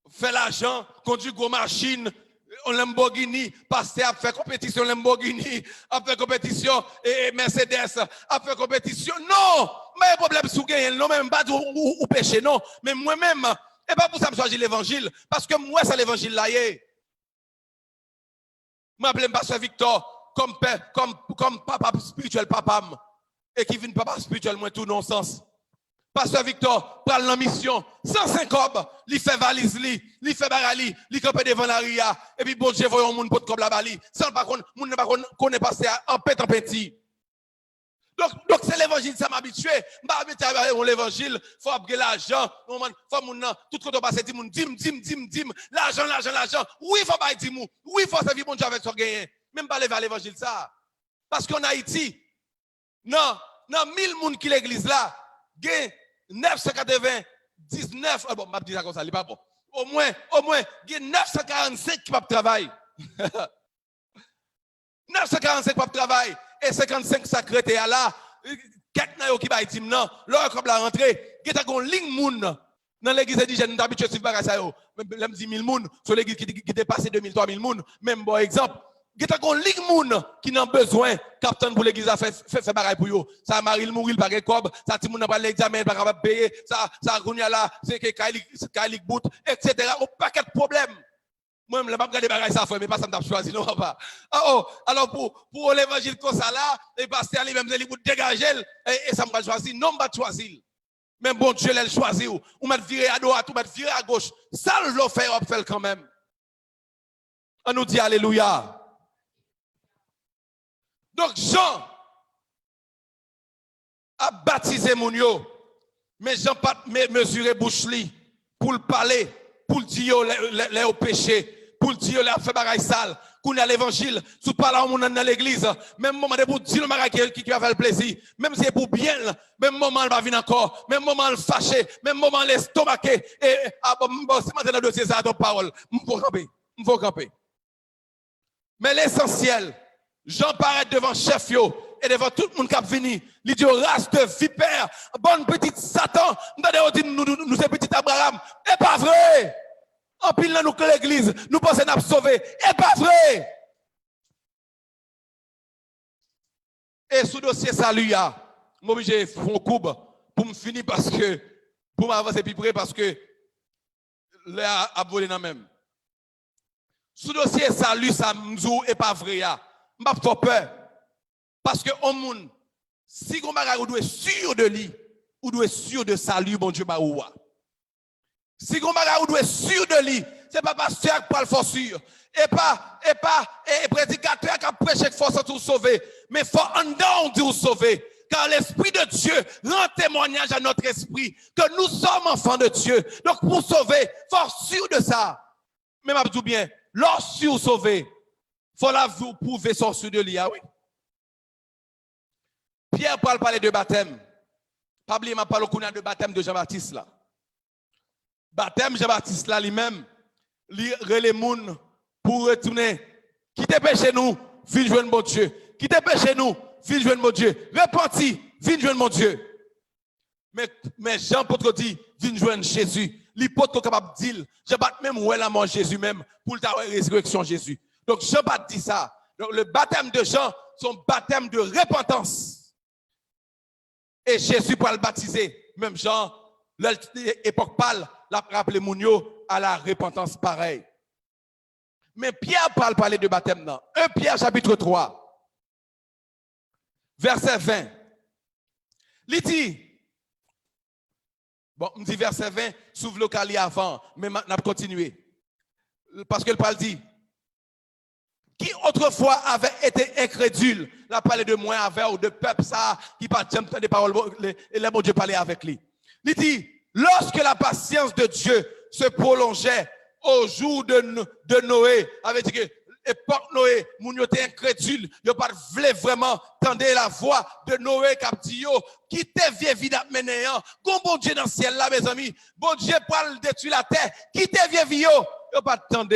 fait l'argent, conduit gros machine, on Lamborghini, pasteur a fait compétition Lamborghini, a fait compétition et Mercedes, a fait compétition. Non, mais problème sous gagner, non même pas ou péché non, mais moi-même et pas pour ça me choisir l'évangile parce que moi c'est l'évangile là yé. Moi m'appelle pasteur Victor comme père, comme papa spirituel papa et qui vient papa spirituel moi tout non sens. Pasteur Victor prend la mission 105 hommes, il fait valise il fait barali, il campe devant la ria et puis bon Dieu voyons monde pot comme la bali, sans pas monde pas connaît passer en pète en petit. Donc c'est l'évangile ça m'habitué, m'pa mettre l'évangile, faut avoir l'argent, faut moun tout quand on passe dit moun dim l'argent, oui faut pas dire oui faut servir bon Dieu avec son gain, même pas lever l'évangile ça. Parce qu'en Haïti non 1000 moun qui l'église là, gain 999, bon, m'a dit ça comme ça, il pas bon. Au moins, il y a 945 qui peuvent travailler. 945 qui peuvent travailler. Et 55 sacrés là, quelqu'un qui va dire non, l'heure comme la rentrée, il y a une ligne moun dans l'église indigène, nous habitués sur le ça yo. Même 10 000 moun, sur l'église qui dépasse 2000, 3000 moun, même bon exemple. Il y a une ligue moun qui n'a besoin capitaine pour l'église à faire bagaille pour yo. Ça Marie le mourir pas cob, ça ti moun n'a pas l'examen pas capable payer, ça gounya là, c'est que Kailik bout etc. Au paquet de problèmes. Moi même la pas regarder bagaille ça mais pas ça m'a choisi non pas. Alors pour l'évangile comme ça là, et pasteur lui même il bout dégager et ça m'a choisi non pas choisir. Même bon Dieu l'a choisi ou mettre virer à droite ou mettre virer à gauche. Ça le fait quand même. On nous dit alléluia. Donc Jean a baptisé mon yo, mais Jean pas mesuré bouche li pour le parler, pour le dire les au péché, pour le dire les fait bagaille sale. Qu'on a l'évangile, sous parlant mon dans l'église, même moment de pour dire le bagaille qui va faire le plaisir, même si c'est pour bien, même moment il va venir encore, même moment il fâché, même moment l'estomaqué et bon c'est maintenant dossier ça ton parole, m'faut camper. Mais l'essentiel Jean paraît devant chef yo et devant tout le monde qui a venu. Il dit race de vipère, bonne petite Satan, nous c'est petit Abraham. Et pas vrai. En pile nous que l'église, nous pensons nous sauver. Et pas vrai. Et sous dossier salut, je suis obligé de faire un coup pour me finir parce que, pour m'avancer plus près parce que, là, a volé dans même. Sous dossier salut, ça m'zou et pas vrai. Je n'ai pas peur. Parce que on moun, si on doit être sûr de lui, ou doit être sûr de salut, bon Dieu, si on doit être sûr de lui, ce n'est pas pasteur qui parle fort sûr. Et prédicateur qui a prêché qu'il faut sauver. Mais il faut en dedans dire sauver. car l'Esprit de Dieu rend témoignage à notre esprit que nous sommes enfants de Dieu. Donc pour sauver, faut sûr de ça. Mais m'a dit bien, lorsque vous sauvez, faut là vous prouver son sûr de l'IA, oui. Pierre parle de baptême. Pas oublier, m'a parlé de baptême de Jean-Baptiste là. Baptême Jean-Baptiste là lui-même, il les moun pour retourner, quitter péché nous, viens joindre mon Dieu. Quitter péché nous, viens joindre mon Dieu. Repentis, viens joindre mon Dieu. Mais Jean-Apôtre dit, viens joindre Jésus. L'hypothèse capable de dire, Jean-Baptiste même où est la mort Jésus même pour la résurrection Jésus. Donc Jean-Baptiste dit ça. Donc le baptême de Jean, son baptême de repentance. Et Jésus pour le baptiser, même Jean, l'époque parle, l'a rappelé Mounio à la repentance pareil. Mais Pierre parler de baptême non. 1 Pierre chapitre 3, verset 20. Il dit, bon, on dit verset 20, s'ouvre le cali avant, mais maintenant continuer. Parce que le parle dit, qui autrefois avait été incrédule, l'a parlé de moi avec ou de peuple ça, qui pas jamais des paroles, et les bon Dieu parlait avec lui. Il dit, lorsque la patience de Dieu se prolongeait au jour de Noé, avait dit que l'époque Noé, moun yo était incrédule, yo pas voulait vraiment tendre la voix de Noé qui a dit yo, quittez vieille vie d'amenéant, bon Dieu dans le ciel là mes amis, bon Dieu pour détruire la terre, quittez vieille vie yo pas tendre.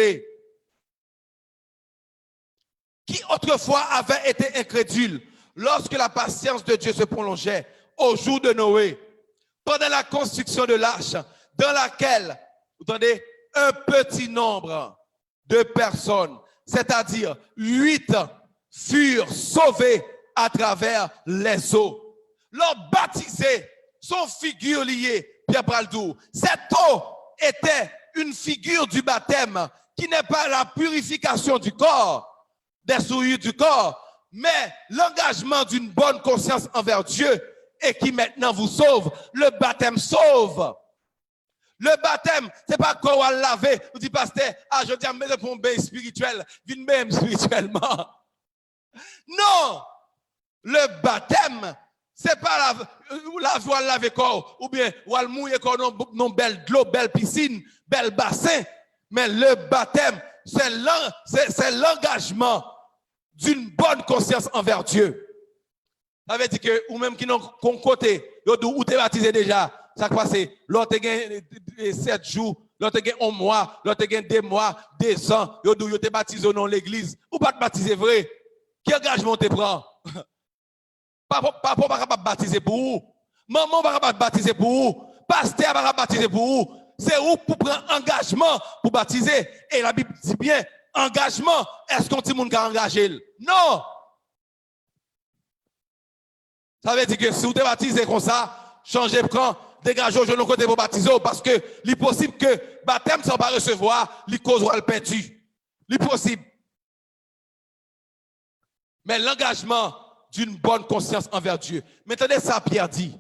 Qui autrefois avait été incrédule, lorsque la patience de Dieu se prolongeait au jour de Noé, pendant la construction de l'arche, dans laquelle, vous entendez, un petit nombre de personnes, c'est-à-dire 8, furent sauvés à travers les eaux. Leurs baptisés sont figures liées, Pierre Praldou. Cette eau était une figure du baptême qui n'est pas la purification du corps, des souillures du corps, mais l'engagement d'une bonne conscience envers Dieu et qui maintenant vous sauve. Le baptême sauve. Le baptême, c'est pas qu'on va laver. Vous dites, pasteur, je dis, mais pour un bain spirituel, viens même spirituellement. Non! Le baptême, c'est pas la voie laver corps, ou bien, ou al mouiller corps non belle de l'eau, belle piscine, belle bassin. Mais le baptême, c'est l'engagement d'une bonne conscience envers Dieu. Ça veut dire que, ou même qui n'ont qu'un côté, ou t'es baptisé déjà, ça passe, l'autre gagne 7 jours, l'autre gagne 1 mois, l'autre gagne 2 mois, 2 ans, yo t'es baptisé dans l'église, ou pas te baptiser vrai. Quel engagement te prend? Papa pas capable de baptiser pour vous. Maman pas capable de baptiser pour vous. Pasteur pas capable de baptiser pour vous. C'est où pour prendre engagement pour baptiser. Et la Bible dit bien, engagement, est-ce qu'on dit moun ka engagé? Non! Ça veut dire que si vous êtes baptisé comme ça, changez de camp, dégagez au genou côté pour baptiser, parce que il est possible que baptême sans pas recevoir, il causera le perdu. Il est possible. Mais l'engagement d'une bonne conscience envers Dieu. Maintenant, ça, Pierre dit.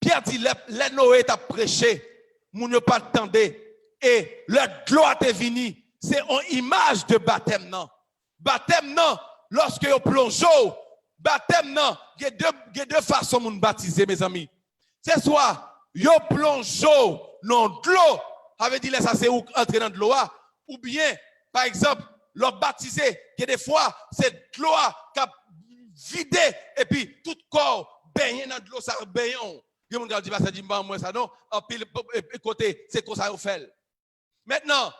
Pierre dit, les Noé t'a prêché, moun ne pas attendé, et le gloire est venu. C'est une image de baptême, non. Baptême, non, lorsque vous plongez, baptême, non, il y a deux façons de baptiser, mes amis. C'est soit, vous plongez dans de l'eau, ça veut dire ça c'est entrer dans de l'eau, ou bien, par exemple, leur baptiser, il y a des fois, c'est de l'eau qui a vidé, et puis tout corps baigné dans de l'eau, ça baigne. Il y a des gens qui disent, moi ça non, puis côté, c'est comme ça vous fait. Maintenant,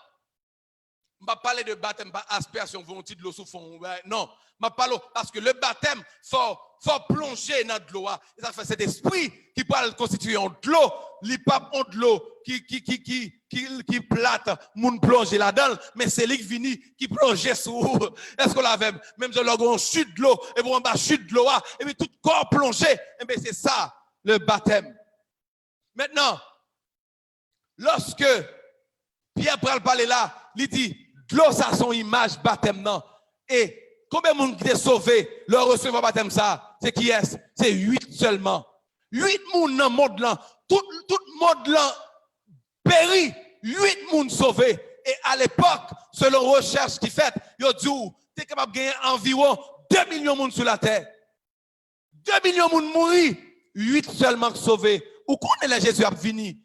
je ne vais pas parler de baptême par aspiration, volonté de l'eau sous fond. Non, je parle parce que le baptême, faut plonger dans de l'eau. Ça fait cet esprit qui parle constituer en de l'eau, les papes ont de l'eau qui plate, moun plonger là-dedans, mais c'est lui qui vient qui plonge sous. Est-ce qu'on l'avait même si on chute de l'eau et pour en bas chute de l'eau et puis tout corps plongé, et bien c'est ça le baptême. Maintenant, lorsque Pierre parle là, il dit de l'eau ça son image baptême non. Et combien de monde qui est sauvé leur recevoir baptême ça? C'est qui est-ce? C'est 8 seulement. 8 monde dans le monde là, tout le monde là périt, 8 monde sauvés. Et à l'époque, selon recherche qui fait, yo dit tu es capable de gagner environ 2 millions de monde sur la terre. 2 millions de monde mourir, 8 seulement sauvés. Ou connaît Jésus a venu?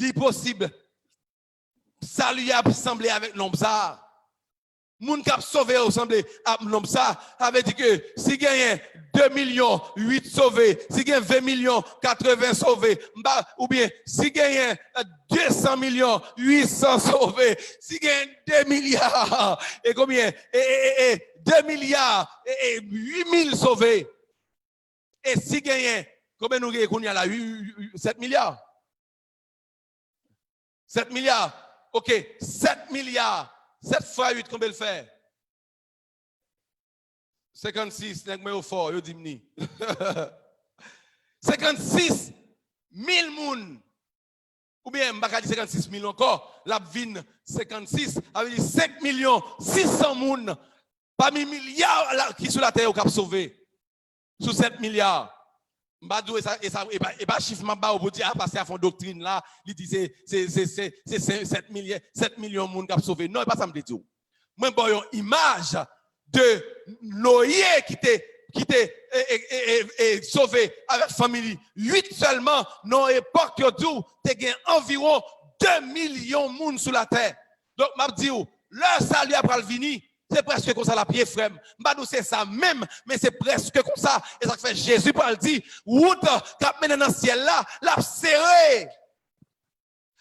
L'impossible. Salut a semblé avec l'homme ça. Moun k'ap sauvé ressemblé à l'homme ça avait dit que si gagne 2 millions 8 sauvés, si gagne 20 millions 80 sauvés, ou bien si gagne 200 millions 800 sauvés, si gagne 2 milliards et combien 2 milliards et 8000 sauvés. Et si gagne combien nous gagne qu'on y a là 7 milliards. 7 milliards. OK, 7 milliards. 7 fois 8, combien le fait? 56, n'est-ce pas au fort, yo dimni. 56 000 moun. Ou bien, m'baka di 56 000 encore, la vin 56, avec 5 600 moun, parmi milliards qui sont la terre au cap sauvé. Sous 7 milliards. Mbadou et pas chiffre m'a pour dire parce à fond doctrine là, il dit c'est 7 millions de monde qui a sauvé. Non, pas ça me dit. Moi bon une image de Noé qui était sauvé avec famille 8 seulement dans l'époque où tu gagné environ 2 millions de monde sur la terre. Donc m'a dit le salut après le vini. C'est presque comme ça la pied frère. Mbadou c'est ça même, mais c'est presque comme ça. Et ça fait Jésus parle dit, route qui mène dans le ciel là, l'a serré.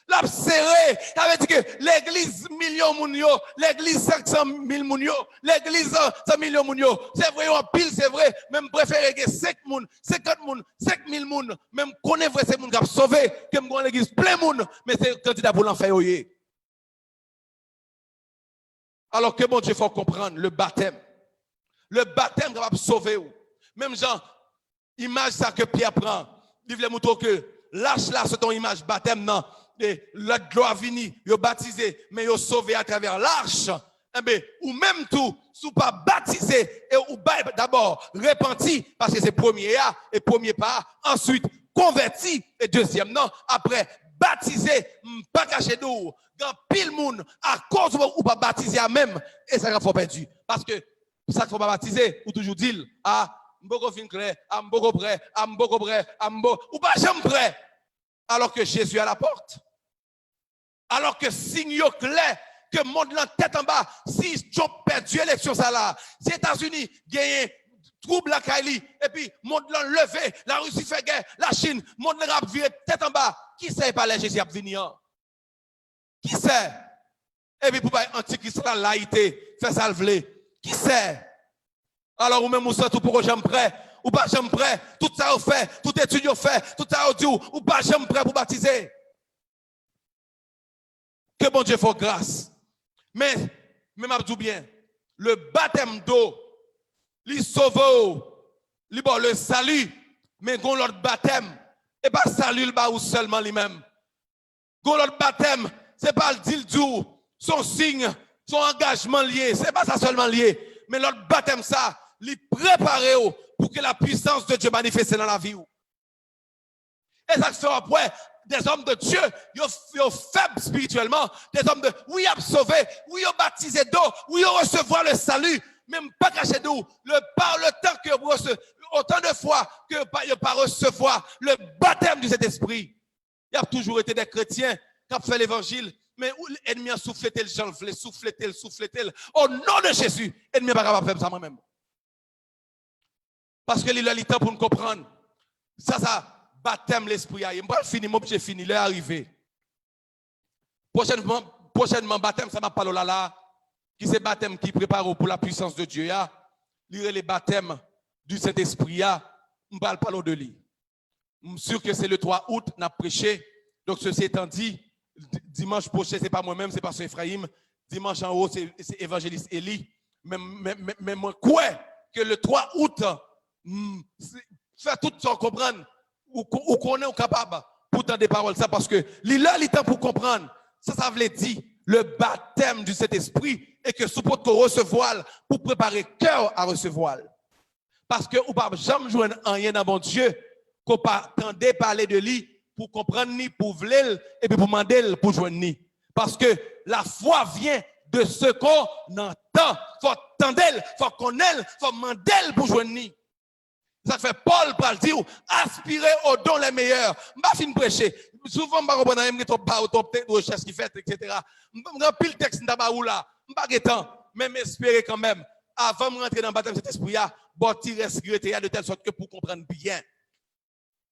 L'a serré. Ça veut dire que l'église million moun yo, l'église 500 000 moun yo, l'église 100 millions moun yo. C'est vrai en pile, c'est vrai. Même préférer que 5 moun, 50 moun, 5 000 moun, même connaît vrai c'est moun qui a sauvé que m'gon l'église plein moun, mais c'est candidat pour l'enfer yoyé. Alors que bon Dieu, il faut comprendre le baptême. Le baptême va sauver. Même Jean, image ça que Pierre prend. Il veut montrer que lâche là, c'est ton image baptême, non. Et la gloire vini, il baptisé, mais il sauvé à travers l'arche. Eh bien, ou même tout, sous pas baptisé, et ou d'abord repenti, parce que c'est premier A et premier pas. Ensuite, converti, et deuxième non. Après, baptisé, pas caché d'eau. Quand pile monde à cause ou pas baptisé à même et ça faut perdu parce que ça faut pas baptiser ou toujours dire ah m'boko fin clair ah m'boko prêt ah m'boko prêt ah m'boko ou pas jamais prêt alors que Jésus est à la porte alors que signe clair que monde la tête en bas si tu perdu élection ça là si États-Unis gagne trouble la Kaili et puis monde l'a levé la Russie fait guerre la Chine monde la rap viré tête en bas qui sait pas les Jésus a venir. Qui sait? Et puis pour pas antichrist la laïté, faire ça le vle. Qui sait? Alors ou même ou ça tout pour jamais prêt, ou pas jamais prêt, tout ça on fait, tout étude on fait, tout ça on dit ou pas jamais prêt pour baptiser. Que bon Dieu fasse grâce. Mais m'a dit bien, le baptême d'eau, il sauve, il bon le salut, mais gon l'autre baptême et pas salut le ba ou seulement lui-même. Gon l'autre baptême c'est pas le deal du, son signe, son engagement lié, c'est pas ça seulement lié, mais l'autre baptême ça, lui préparer pour que la puissance de Dieu manifeste dans la vie. Et ça fait après, des hommes de Dieu, ils sont faibles spirituellement, des hommes de, oui, ils sont sauvés, oui, ils sont baptisés d'eau, oui, ils recevoir le salut, même pas caché d'eau, par le temps que vous recevez, autant de fois que ils pas recevoir le baptême du Saint-Esprit. Il y a toujours été des chrétiens qui ont fait l'évangile, mais l'ennemi a soufflé tel, soufflé tel. Au nom de Jésus, l'ennemi n'est pas capable de faire ça moi-même. Parce que il a le temps pour nous comprendre. Ça, baptême l'esprit. Je vais finir, j'ai fini, il est arrivé. Prochainement, baptême, ça m'a parlé là, qui c'est baptême qui prépare pour la puissance de Dieu. Lire les baptêmes du Saint-Esprit. Je ne parle pas de lui. Je suis sûr que c'est le 3 août, on a prêché. Donc, ceci étant dit, dimanche prochain, ce n'est pas moi-même, c'est pasteur Ephraim. Dimanche en haut, c'est évangéliste Élie. Mais moi, quoi que le 3 août, faire tout ça comprendre, ou qu'on est capable pour entendre des paroles, ça, parce que l'île est temps pour comprendre. Ça veut dire le baptême du Saint-Esprit et que sous pour recevoir, pour préparer cœur à recevoir. Parce que ou pas jamais joindre rien dans bon Dieu, qu'on pas tendez parler de lui pour comprendre ni pour vouloir et puis pour demander pour joindre ni. Parce que la foi vient de ce qu'on entend. Faut tendre, faut connaître, faut demander pour joindre ni. Ça fait Paul pour le dire, aspirer aux dons les meilleurs. Je ne vais pas finir prêcher. Souvent, je ne vais pas comprendre trop de recherche qui fait, etc. Je ne vais pas pile texte là. Je ne vais pas temps, mais m'espérer quand même, avant de rentrer dans le baptême de cet esprit, bon, tirer secrétaire de telle sorte que pour comprendre bien.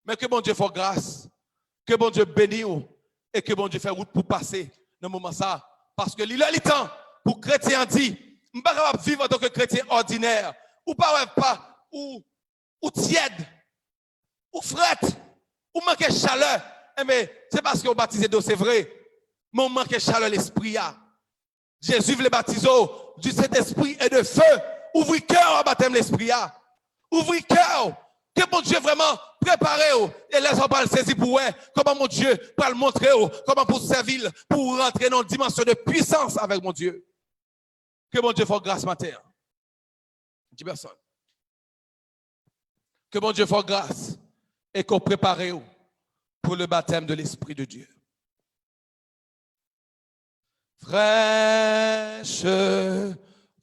Mais que bon Dieu fasse grâce, que bon Dieu bénisse et que bon Dieu fait route pour passer dans le moment ça. Parce que il a le temps pour chrétien dit, je ne peux pas vivre en tant que chrétien ordinaire, ou pas, ou tiède, ou frette, ou manque de chaleur. Mais c'est parce qu'on baptisé d'eau, c'est vrai. Mais on manque de chaleur l'esprit. Jésus veut le baptiser du Saint-Esprit et de feu. Ouvrez cœur au baptême de l'esprit. Ouvrez cœur. Que mon Dieu vraiment prépare et laisse-moi pas le saisir pour eux. Comment mon Dieu peut le montrer, comment pour servir, pour rentrer dans une dimension de puissance avec mon Dieu. Que mon Dieu fasse grâce matin. Dis personne. Que mon Dieu fasse grâce et qu'on prépare pour le baptême de l'Esprit de Dieu. Fraîche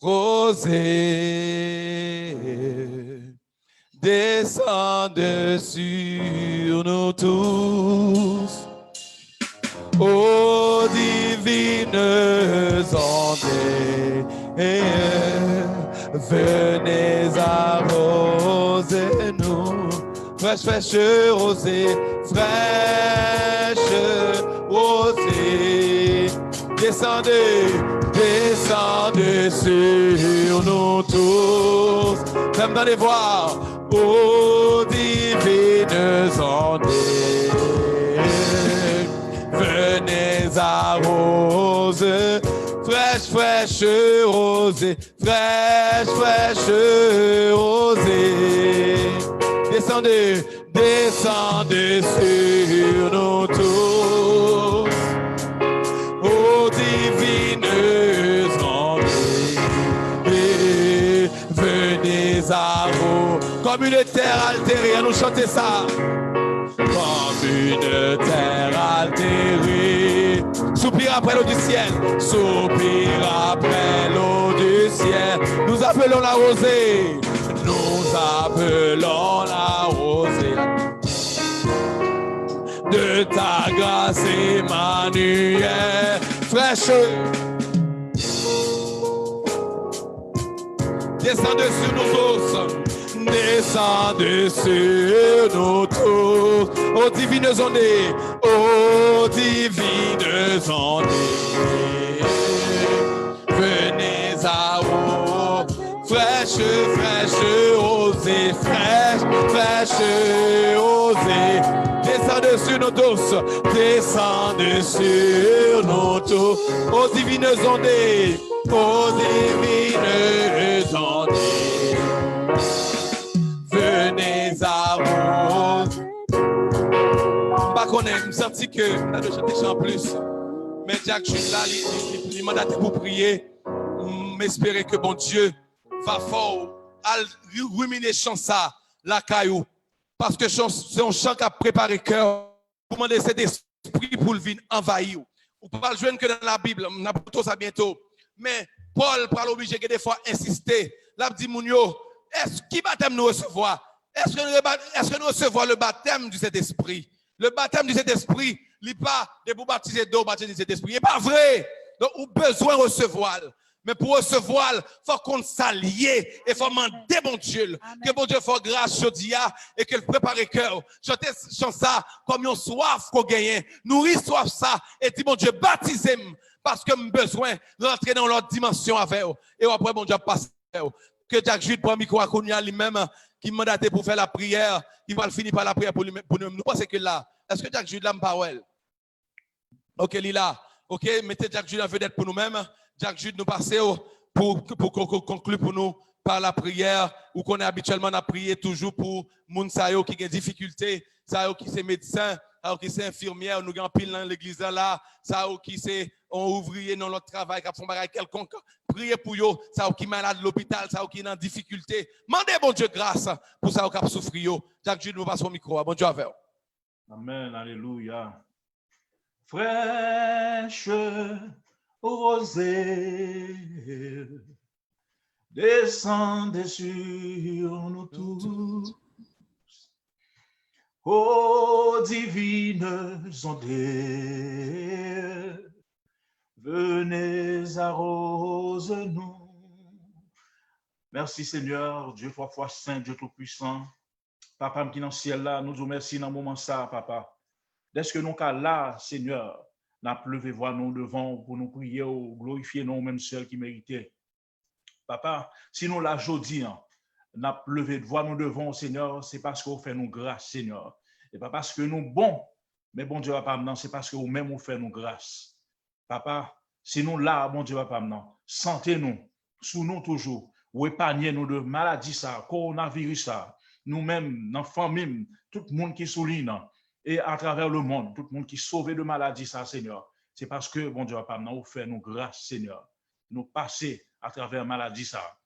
rosée, descende sur nous tous, ô divines ondes, venez arroser nous. Fraîche, fraîche rosée, fraîche rosée, descendez, descendez sur nous tous. Même dans les voies, ô divines ondes, venez arroser. Fraîche, fraîche rosée, fraîche, fraîche rosée. Descendez, descendez sur nous tous, ô divines ondes, venez à vous, comme une terre altérée, à nous chanter ça, comme une terre altérée, soupire après l'eau du ciel, soupire après l'eau du ciel, nous appelons la rosée. Nous appelons la rosée de ta grâce Emmanuel, fraîche. Descendez sur nos os, descendez sur nos tous, ô divines ondes, ô divines ondes, venez à vous, fraîche, fraîche, osée, fraîche, fraîche, osée, descendez sur nos tous, descendez sur nos tous, ô divines ondes, ô divines ondes, venez à vous. Pas qu'on aime, senti que on a de chanter en plus, mais Jack Jude là, il m'a mandaté pour prier, m'espérer que bon Dieu va fort à ruminer chant ça, la caillou, parce que c'est un chant qui a préparé cœur pour demander cet esprit pour le venir envahir. Ou pas le joindre que dans la Bible, on a tout ça bientôt. Mais Paul, pour l'obliger des fois insister, là dit Mounio, est-ce qui baptême nous recevoir? Est-ce que nous recevons le baptême du Saint-Esprit? Le baptême du Saint-Esprit, il n'est pas de vous baptiser d'eau, baptême du Saint-Esprit. Il n'est pas vrai. Donc, on a besoin de recevoir. Mais pour recevoir, il faut qu'on s'allie et il faut demander bon Dieu. Amen. Que bon Dieu fasse grâce aujourd'hui et qu'il prépare le cœur. Chantez ça comme une soif qu'on gagne. Nourris soif ça et dis bon Dieu, baptisez-moi parce que j'ai besoin d'entrer dans l'autre dimension avec vous. Et après, bon Dieu, passe. Que Jacques Jude prend le micro à Kounia lui-même qui m'a mandaté pour faire la prière. Il va finir par la prière pour lui-même. Nous pensons que là, est-ce que Jacques Jude l'a parole? Ok, Lila. Ok, mettez Jacques Jude en vedette pour nous-mêmes. Jacques Jude nous passer pour conclure pour nous par la prière où qu'on est habituellement à prier toujours pour moun sayo qui a des difficultés, sayo qui c'est médecin, sayo qui c'est infirmière, nous avons pile dans l'église là, sayo qui c'est ouvrier dans notre travail, qui font bagage quelconque, priez pour eux, sayo qui malade à l'hôpital, sayo qui est en difficulté. Mandez bon Dieu grâce pour sayo qui souffrir. Jacques Jude nous passe au micro. Bon Dieu avec vous. Amen, alléluia. Fraîche rosée, descendez sur nous tous, Ô divines ondées, venez arrose-nous. Merci Seigneur, Dieu trois fois saint, Dieu tout-puissant. Papa qui dans le ciel là, nous vous remercions dans le moment ça, papa. Dès que nous sommes là, Seigneur, nous levé voir nous devant pour nous prier ou glorifier nous même seul qui méritait. Papa, si nous là aujourd'hui, nous levé de voir nous devant, Seigneur, c'est parce que vous faites nous grâce, Seigneur. Et pas parce que nous bons, mais bon Dieu va pas maintenant, c'est parce que vous même vous faites nous grâce. Papa, si nous là, bon Dieu va pas maintenant, sentez-nous, sous nous toujours, ou épargnez-nous de maladies ça, coronavirus ça, nous-mêmes, dans la famille, tout le monde qui souligne, et à travers le monde, tout le monde qui est sauvé de maladies ça, Seigneur. C'est parce que, bon Dieu va pas maintenant, vous faites nous grâce, Seigneur. Nous passer à travers maladie ça.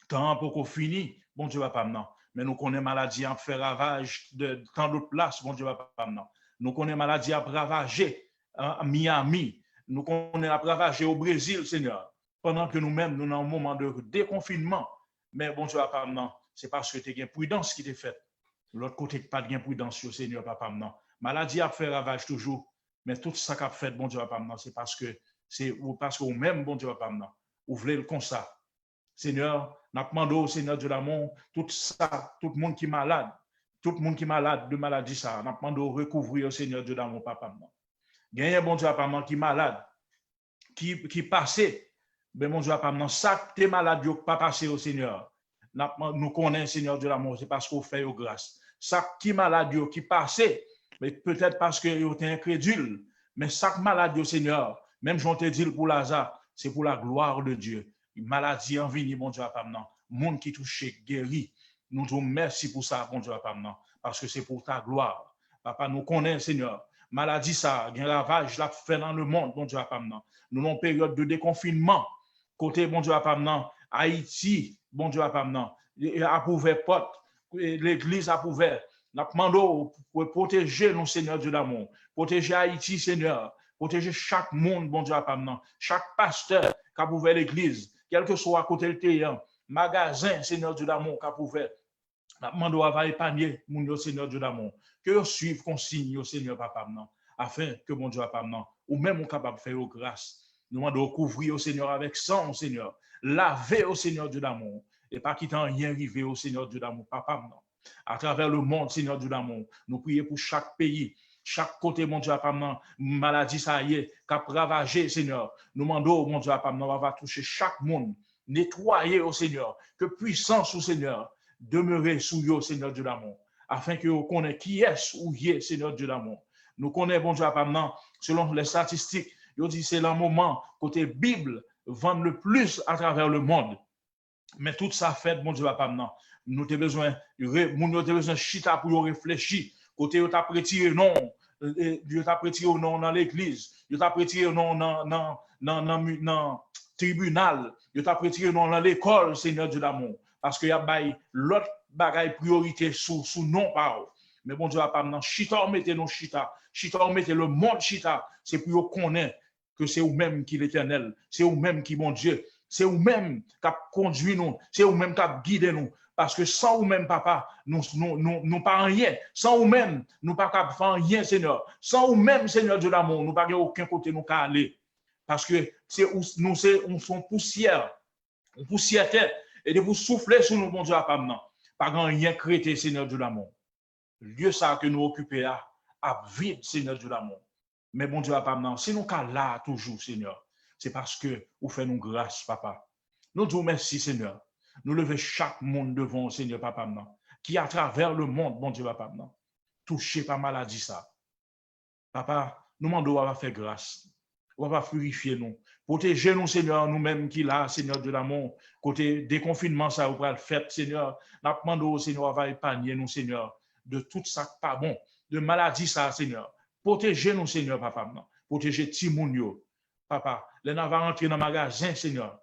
Tant pour qu'on finisse, bon Dieu va pas maintenant. Mais nous connaissons maladie à faire ravage de tant d'autres places, bon Dieu va pas maintenant. Nous connaissons maladie à ravager à Miami. Nous connaissons à ravager au Brésil, Seigneur. Pendant que nous-mêmes, nous sommes en moment de déconfinement. Mais bon Dieu va pas maintenant. C'est parce que tu as une prudence qui t'est faite. L'autre côté, pas de prudence, Seigneur, papa maintenant. Maladie à faire ravage toujours. Mais tout ça qu'a fait, bon Dieu va pas maintenant. C'est parce que vous-même, bon Dieu va pas maintenant. Vous voulez le comme ça. Seigneur, nous demandons au Seigneur de l'amour, tout ça, tout le monde qui est malade, de maladie, ça, nous demandons de recouvrir au Seigneur de l'amour, papa. Gagnez, bon Dieu, papa, qui est malade, qui passé, mais bon Dieu, papa, ça, t'es malade, pas passé au Seigneur. Nous connaissons, Seigneur de l'amour, c'est parce qu'on fait grâce. Ça, qui est malade, qui passé, mais peut-être parce que vous êtes incrédule, mais ça, malade, Seigneur, même j'en te dis pour Lazare, c'est pour la gloire de Dieu. Maladie en vie, bon Dieu, papa, maintenant. Monde qui touche, guéri. Nous disons merci pour ça, bon Dieu, papa, maintenant. Parce que c'est pour ta gloire. Papa, nous connaissons, Seigneur. Maladie, ça, il y a un ravage, l'a fait dans le monde, bon Dieu, papa, maintenant. Nous avons une période de déconfinement. Côté, bon Dieu, papa, maintenant. Haïti, bon Dieu, papa, maintenant. Il a ouvert porte. L'église a ouvert. Nous demandons pour protéger nous, Seigneur Dieu d'amour. Protéger Haïti, Seigneur. Protéger chaque monde, bon Dieu, papa, maintenant. Chaque pasteur qui a ouvert l'église. Quel que soit à côté de terrain, magasin, Seigneur Dieu d'amour, qu'a ouvert, nous va épargner, mon Seigneur Dieu d'amour, que vous suivez consigne, Seigneur Papa, afin que mon Dieu Papa, ou même on capable de faire grâce. Nous demandons couvrir au Seigneur avec sang, Seigneur, laver au Seigneur Dieu d'amour, et pas quitter rien arriver au Seigneur Dieu d'amour, Papa, à travers le monde, Seigneur Dieu d'amour, nous prions pour chaque pays. Chaque côté, mon Dieu, papa, maladie, ça y est, qu'a ravagé, Seigneur. Nous demandons, mon Dieu, papa, va toucher chaque monde, nettoyer au Seigneur, que puissance au Seigneur demeurer sous vous, Seigneur Dieu d'amour, afin que vous connaissiez qui est ou y est, Seigneur Dieu d'amour. Nous connaissons, bon Dieu, papa, selon les statistiques, ils disent c'est le moment, côté Bible, vend le plus à travers le monde. Mais tout ça fait, mon Dieu, papa, nous avons besoin de chita pour réfléchir. Côté où tu as retiré non, tu as retiré non dans l'église, tu as retiré non dans le tribunal, tu as retiré non dans l'école, Seigneur Dieu d'amour. Parce qu'il y a l'autre bagaille priorité sous non-parole. Mais bon Dieu, pas maintenant, chita, mettez nos chita, mettez le monde chita, c'est pour qu'on connaît que c'est vous-même qui l'éternel, c'est vous-même qui mon Dieu, c'est vous-même qui conduit nous, c'est vous-même qui guide nous. Parce que sans vous-même, papa, nous pas rien. Sans vous-même, nous pas faire rien, Seigneur. Sans vous-même, Seigneur de l'amour, nous pas aucun côté nous qu'à aller. Parce que nous sommes poussière tête, et de vous souffler sur nous, bon Dieu, pas maintenant. Pas rien créé, Seigneur de l'amour. Lieu ça que nous occupons à vide, Seigneur de l'amour. Mais bon Dieu, pas maintenant. Si nous sommes là toujours, Seigneur, c'est parce que vous faites nous grâce, papa. Nous disons merci, Seigneur. Nous levons chaque monde devant, Seigneur, papa, qui à travers le monde, bon Dieu, papa, touché par maladie, ça. Papa, nous demandons à faire grâce. On va purifier nous. Protéger nous, Seigneur, nous-mêmes qui là, Seigneur de l'amour, côté déconfinement, ça, vous le fait, Seigneur. Nous demandons, Seigneur, on va épargner nous, Seigneur, de tout ça pas bon, de maladie, ça, Seigneur. Protéger nous, Seigneur, papa, protéger Timounio. Papa, les nous va rentrer dans le magasin, Seigneur.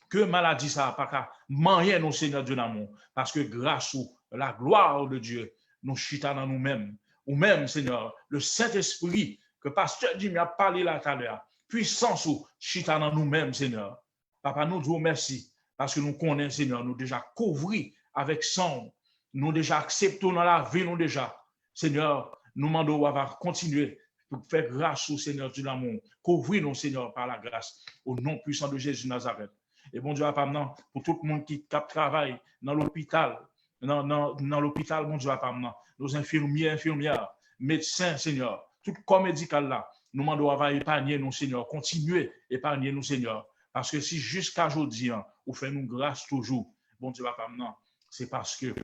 Que maladie ça pas qu'à manier nos Seigneur Dieu d'amour, parce que grâce à la gloire de Dieu, nous chita dans nous-mêmes, ou même Seigneur, le Saint-Esprit que pasteur Jimmy a parlé là tout à l'heure, puissance ou chita dans nous-mêmes, Seigneur. Papa, nous disons merci, parce que nous connaissons, Seigneur, nous déjà couvrés avec sang, nous déjà acceptons dans la vie, nous déjà. Seigneur, nous demandons à continuer pour faire grâce au Seigneur de l'amour. Couvrir-nous, Seigneur, par la grâce. Au nom puissant de Jésus de Nazareth. Et bon Dieu, maintenant, pour tout le monde qui travaille dans l'hôpital, dans l'hôpital, mon Dieu, maintenant, nos infirmiers, infirmières, médecins, Seigneur, tout corps médical là, nous demandons à épargner nous, Seigneur, continuer à épargner nous, Seigneur. Parce que si jusqu'à aujourd'hui, vous faites nous grâce toujours, bon Dieu, maintenant, c'est parce que,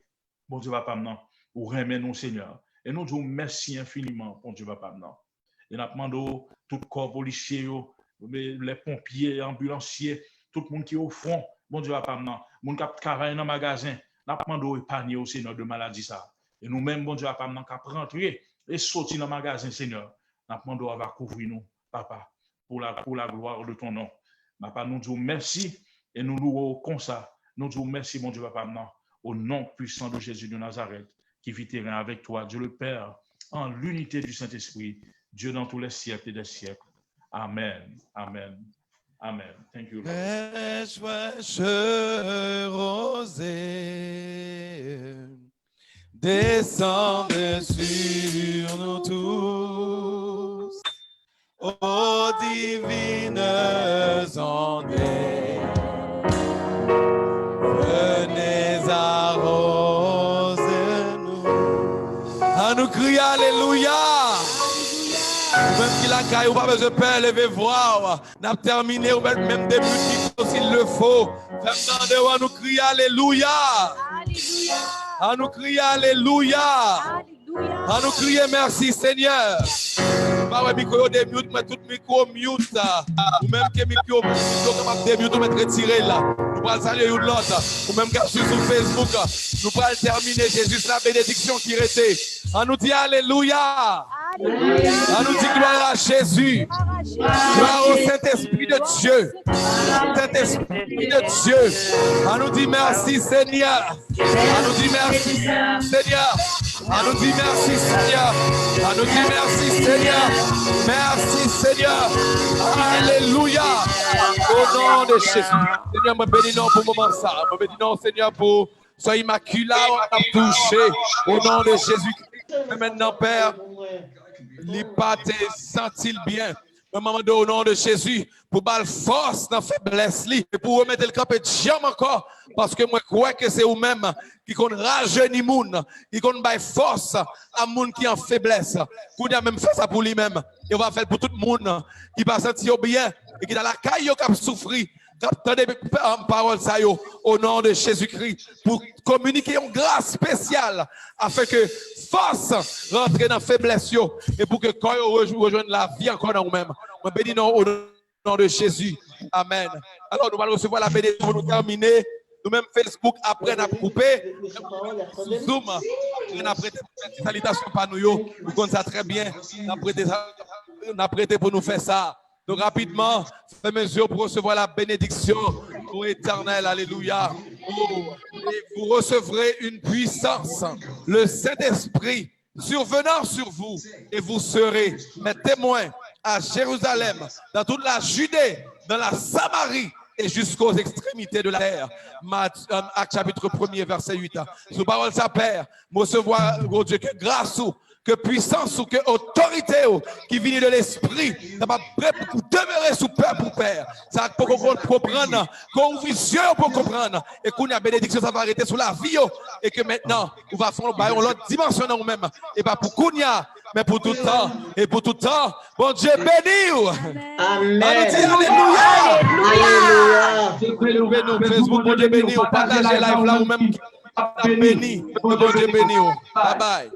bon Dieu, maintenant, vous remet nous, Seigneur. Et nous disons merci infiniment, bon Dieu, maintenant. Et nous demandons tout corps policier, les pompiers, ambulanciers, tout le monde qui est au front, bon Dieu, maintenant, mon qui travaille dans le magasin, nous demandons épargner au Seigneur de maladie ça. Et nous-mêmes, bon Dieu, maintenant, qui rentrer et sortir dans le magasin, Seigneur, nous demandons à couvrir nous, Papa, pour la gloire de ton nom. Papa, nous disons merci et nous louons comme ça. Nous disons merci, mon Dieu, Papa, maintenant, au nom puissant de Jésus de Nazareth, qui vit terrain avec toi, Dieu le Père, en l'unité du Saint-Esprit, Dieu dans tous les siècles et des siècles. Amen. Amen. Amen. Thank you, Lord. Fraîche rosée, descende sur nous tous, ô divines ondes, venez arroser-nous. À nous crier Alléluia. Même qui la caille, ou pas besoin de peur, levez voir. N'a terminé, ou même début s'il le faut. Faites à nous crier Alléluia. Alléluia. À nous crier Alléluia. Alléluia. À nous crier merci Seigneur. Pas ouais micro de mute, mais tout micro mute. Ou même que micro capable de mute, mettre retiré là. Nous allons saluer l'autre. Ou même qu'à sur Facebook. Nous allons terminer Jésus la bénédiction qui restait. À nous dire Alléluia. Alléluia. À nous dire gloire à Jésus. Gloire au Saint-Esprit de Dieu. Saint-Esprit de Dieu. À nous dire merci Seigneur. À nous dire merci Seigneur. À nous dire merci Seigneur. À nous dire merci Seigneur. Merci Seigneur. Alléluia. Au nom de Jésus. Seigneur, me bénis non pour le moment ça. Me bénis non Seigneur pour ce immaculé on a touché. Au nom de Jésus-Christ. Et maintenant Père, les pas te sentir bien. Maman, au nom de Jésus, pour balle force dans la faiblesse, et pour remettre le camp et jamais encore, parce que moi, je crois que c'est vous-même qui qu'on rajeunit moun, qui qu'on baille force à moun qui en faiblesse. Qu'on a même fait ça pour lui-même. Et on va faire pour tout le monde qui va sentir bien et qui dans la caille qui a souffert. Attendez, parole ça au nom de Jésus-Christ pour communiquer une grâce spéciale afin que force rentre dans la faiblesse et pour que quand on rejoigne la vie encore dans nous-mêmes. On bénit au nom de Jésus. Amen. Alors nous allons recevoir la bénédiction pour nous terminer. Nous-mêmes Facebook après nous couper. Zoom. On a prêté une salutation par nous. Vous connaissez ça très bien. On a prêté pour nous faire ça. Donc rapidement, faites mesure pour recevoir la bénédiction pour éternel. Alléluia. Et vous recevrez une puissance, le Saint-Esprit survenant sur vous, et vous serez mes témoins à Jérusalem, dans toute la Judée, dans la Samarie et jusqu'aux extrémités de la terre. Acte chapitre 1er, verset 8. Sous parole sa Père, recevoir, oh Dieu, que grâce ou que puissance ou que autorité qui vient de l'esprit, ça va demeurer sous peur pour Père. Ça pour comprendre, qu'on ouvre les yeux pour comprendre, et qu'on a bénédiction, ça va arrêter sous la vie, et que maintenant, on va faire l'autre dimension dans nous-mêmes, et pas pour Kounia, mais pour tout temps, et pour tout temps. Bon Dieu béni. Amen. Alléluia. Alléluia. Facebook, bon Dieu béni. Partagez live là ou même béni. Bon Dieu béni. Bye bye.